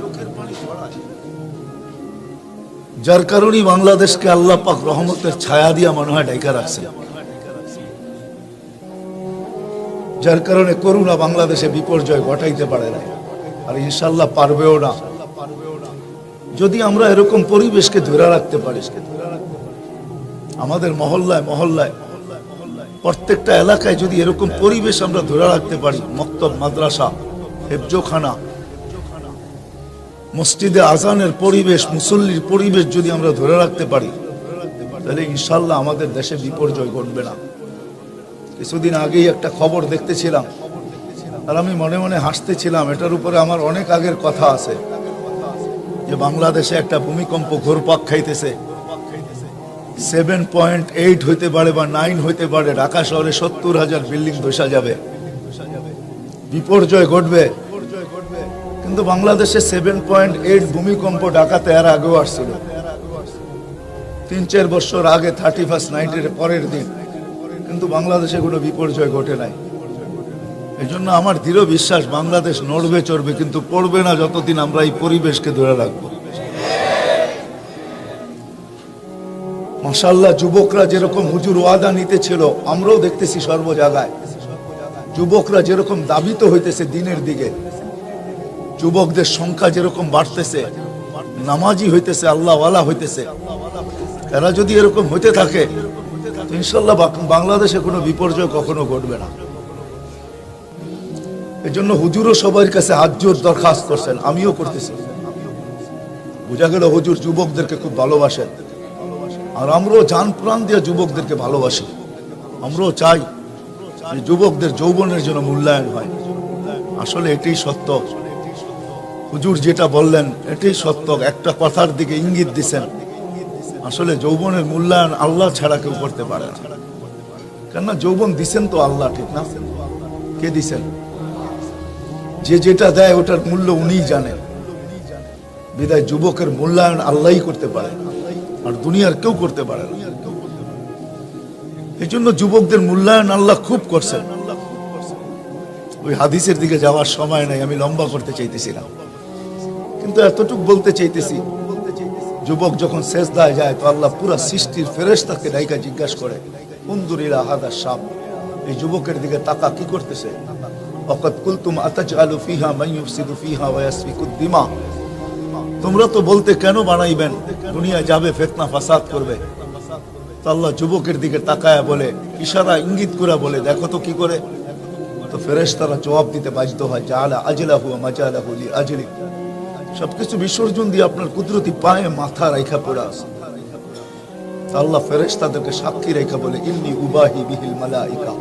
যার কারণেই বাংলাদেশকে আল্লাহ পাক রহমতের ছায়া দিয়া মনে হয় ঢাকা রাখছে, যার কারণে করোনা বাংলাদেশে বিপর্যয় ঘটাইতে পারে না, আর ইনশাল্লাহ পারবেও না। যদি আমরা এরকম পরিবেশকে ধরে রাখতে পারি, আমাদের মহল্লায় মহল্লায় প্রত্যেকটা এলাকায় যদি এরকম পরিবেশ আমরা ধরে রাখতে পারি, মক্তব, মাদ্রাসা, হেফজোখানা, মসজিদে আজানের পরিবেশ, মুসল্লির পরিবেশ যদি আমরা ধরে রাখতে পারি, তাহলে ইনশাল্লাহ আমাদের দেশে বিপর্যয় ঘটবে না। কিছুদিন আগেই একটা খবর দেখতেছিলাম আর আমি মনে মনে হাসতেছিলাম, এটার উপরে আমার অনেক আগের কথা আছে, যে বাংলাদেশে একটা ভূমিকম্প ঘুরপাক খাইতেছে, 7.8 হইতে পারে বা 9 হইতে পারে, ঢাকা শহরে 70,000 বিল্ডিং ধসা যাবে, বিপর্যয় ঘটবে। কিন্তু বাংলাদেশে 7.8 ভূমিকম্প ঢাকাতে এর আগেও আসছিল, 3-4 বছর আগে 31st নাইটের পরের দিন, কিন্তু বাংলাদেশে কোনো বিপর্যয় ঘটে নাই। এই জন্য আমার দৃঢ় বিশ্বাস বাংলাদেশ নড়বে চড়বে, কিন্তু পড়বে না যতদিন আমরা এই পরিবেশকে ধরে রাখবো। মাশাআল্লাহ, যুবকরা যেরকম হুজুর ওয়াদা নিতেছিল, আমরাও দেখতেছি সর্ব জায়গায় যুবকরা যেরকম দাবিত হইতেছে দিনের দিকে, যুবকদের সংখ্যা যেরকম বাড়তেছে, নামাজি হইতেছে, আল্লাহওয়ালা হইতেছে। এরা যদি এরকম হইতে থাকে ইনশাল্লাহ বাংলাদেশে কোনো বিপর্যয় কখনো ঘটবে না। এই জন্য হুজুরও সবার কাছে হাত জোর দরখাস্ত করছেন, আমিও করতেছি। বোঝা গেল হুজুর যুবকদেরকে খুব ভালোবাসেন, আর আমরাও জান প্রাণ দিয়ে যুবকদেরকে ভালোবাসি। আমরাও চাই যে যুবকদের যৌবনের জন্য মূল্যায়ন হয়। আসলে এটাই সত্য, হুজুর যেটা বললেন এটাই সত্য। একটা কথার দিকে ইঙ্গিত দিছেন, আসলে যৌবনের মূল্যায়ন আল্লাহ ছাড়া কেউ করতে পারে না। কেননা যৌবন দিছেন তো আল্লাহ, ঠিক না? কে দিছেন? যে যেটা দেয় ওটার মূল্য উনিই জানেন। বিদায় যুবকের মূল্যায়ন আল্লাহই করতে পারে, আর দুনিয়ার কেউ করতে পারে না। এই জন্য যুবকদের মূল্যায়ন আল্লাহ খুব করছেন। ওই হাদিসের দিকে যাওয়ার সময় নাই, আমি লম্বা করতে চাইতেছিলাম, কিন্তু এতটুকু বলতে চাইতেছি, যুবক যখন সেজদায় যায় তো আল্লাহ পুরা সৃষ্টির ফেরেশতাকে ডাইকা জিজ্ঞাসা করে, উনদুর হাদা শাব, এই যুবকের দিকে তাকা, কি করতেছে? ওয়াকাদ কুলতুম আতাজআলু ফিহা মান ইউফসিদু ফিহা ওয়া ইয়াসফিকুদ দিমা, তোমরা তো বলতে কেন বানাইবেন, দুনিয়ায় যাবে ফিতনা ফাসাদ করবে। তো আল্লাহ যুবকের দিকে তাকায়া বলে, ইশারা ইঙ্গিত করে বলে, দেখো তো কি করে। তো ফেরেশতারা জবাব দিতে বাধ্য হয়, জাআলা আজলাহু ওয়া মাজালাহু লিআজলিক, সবকিছু বিসর্জন দিয়ে আপনার কুদরতি পায়ে মাথা রাইখা পড়ে আছে। আল্লাহ ফেরেশতাদেরকে সাক্ষী রেখা বলে, ইন্নী উবাহি বিহিল মালাইকা,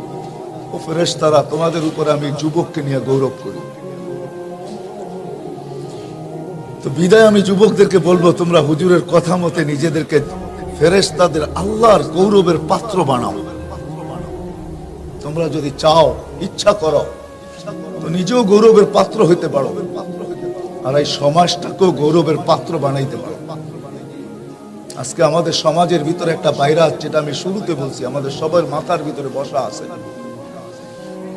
ও ফেরেশতারা তোমাদের উপরে আমি যুবককে নিয়ে গৌরব করি। তো বিদায় আমি যুবকদেরকে বলবো, তোমরা হুজুরের কথা মতে নিজেদেরকে ফেরেশতাদের আল্লাহর গৌরবের পাত্র বানাও। তোমরা যদি চাও, ইচ্ছা করো, তো নিজেও গৌরবের পাত্র হইতে পারো, আর এই সমাজটাকেও গৌরবের পাত্র বানাইতে পারো। আজকে আমাদের সমাজের ভিতরে একটা ভাইরাস, যেটা আমি শুরুতে বলছি, আমাদের সবার মাথার ভিতরে বসা আছে,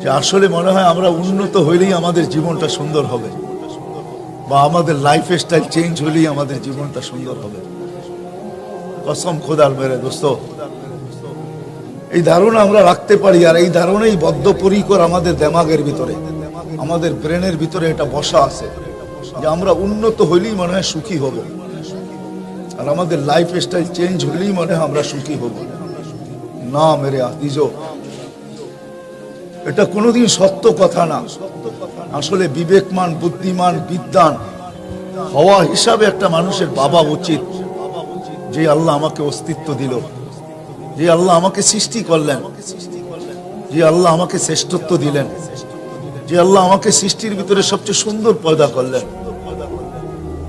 যে আসলে মনে হয় আমরা উন্নত হইলেই আমাদের জীবনটা সুন্দর হবে, বা আমাদের লাইফ স্টাইল চেঞ্জ হলেই আমাদের জীবনটা সুন্দর হবে। কসম খোদার মেরে দোস্ত, এই ধারণা আমরা রাখতে পারি, আর এই ধারণাই বদ্ধপরিকর আমাদের দেমাগের ভিতরে, আমাদের ব্রেনের ভিতরে এটা বসা আছে, যে আমরা উন্নত হইলেই মনে হয় সুখী হব, আর আমাদের লাইফ স্টাইল চেঞ্জ হইলেই মনে হয় আমরা সুখী হব। না মেরে আজিজো, এটা কোনোদিন সত্য কথা না। আসলে বিবেকমান, বুদ্ধিমান, বিদ্বান হওয়া হিসাবে একটা মানুষের বাবা উচিত, যে আল্লাহ আমাকে অস্তিত্ব দিল, যে আল্লাহ আমাকে সৃষ্টি করলেন, যে আল্লাহ আমাকে শ্রেষ্ঠত্ব দিলেন, যে আল্লাহ আমাকে সৃষ্টির ভিতরে সবচেয়ে সুন্দর পয়দা করলেন,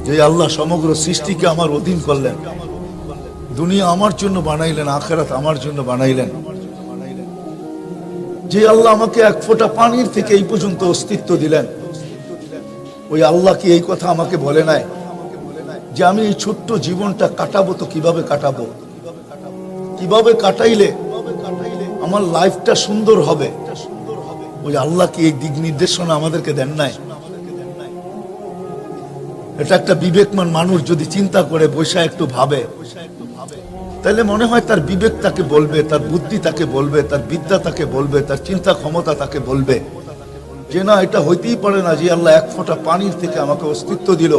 যে আল্লাহ সমগ্র সৃষ্টিকে আমার অধীন করলেন, দুনিয়া আমার জন্য বানাইলেন, আখিরাত আমার জন্য বানাইলেন, যে আল্লাহ আমাকে এক ফোঁটা পানির থেকে এই পর্যন্ত অস্তিত্ব দিলেন, ওই আল্লাহ কি এই কথা আমাকে বলে নাই যে আমি এই ছোট্ট জীবনটা কাটাবো? তো কিভাবে কাটাবো, কিভাবে কাটাইলে আমার লাইফটা সুন্দর হবে? ওই আল্লাহ কি এই দিক নির্দেশনা আমাদেরকে দেন নাই? এটা একটা বিবেকমান মানুষ যদি চিন্তা করে বৈশা একটু ভাবে, তাহলে মনে হয় তার বিবেক তাকে বলবে, তার বুদ্ধি তাকে বলবে, তার বিদ্যা তাকে বলবে, তার চিন্তা ক্ষমতা তাকে বলবে যে না, এটা হইতেই পারে না যে আল্লাহ এক ফোঁটা পানির থেকে আমাকে অস্তিত্ব দিল,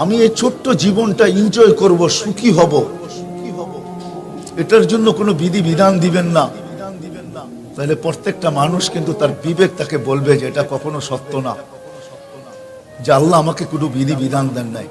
আমি এই ছোট্ট জীবনটা এনজয় করব, সুখী হব, এটার জন্য কোনো বিধি বিধান দিবেন না। তাহলে প্রত্যেকটা মানুষ কিন্তু তার বিবেক তাকে বলবে যে এটা কখনো সত্য না, যে আল্লাহ আমাকে কোনো বিধি বিধান দেন নাই।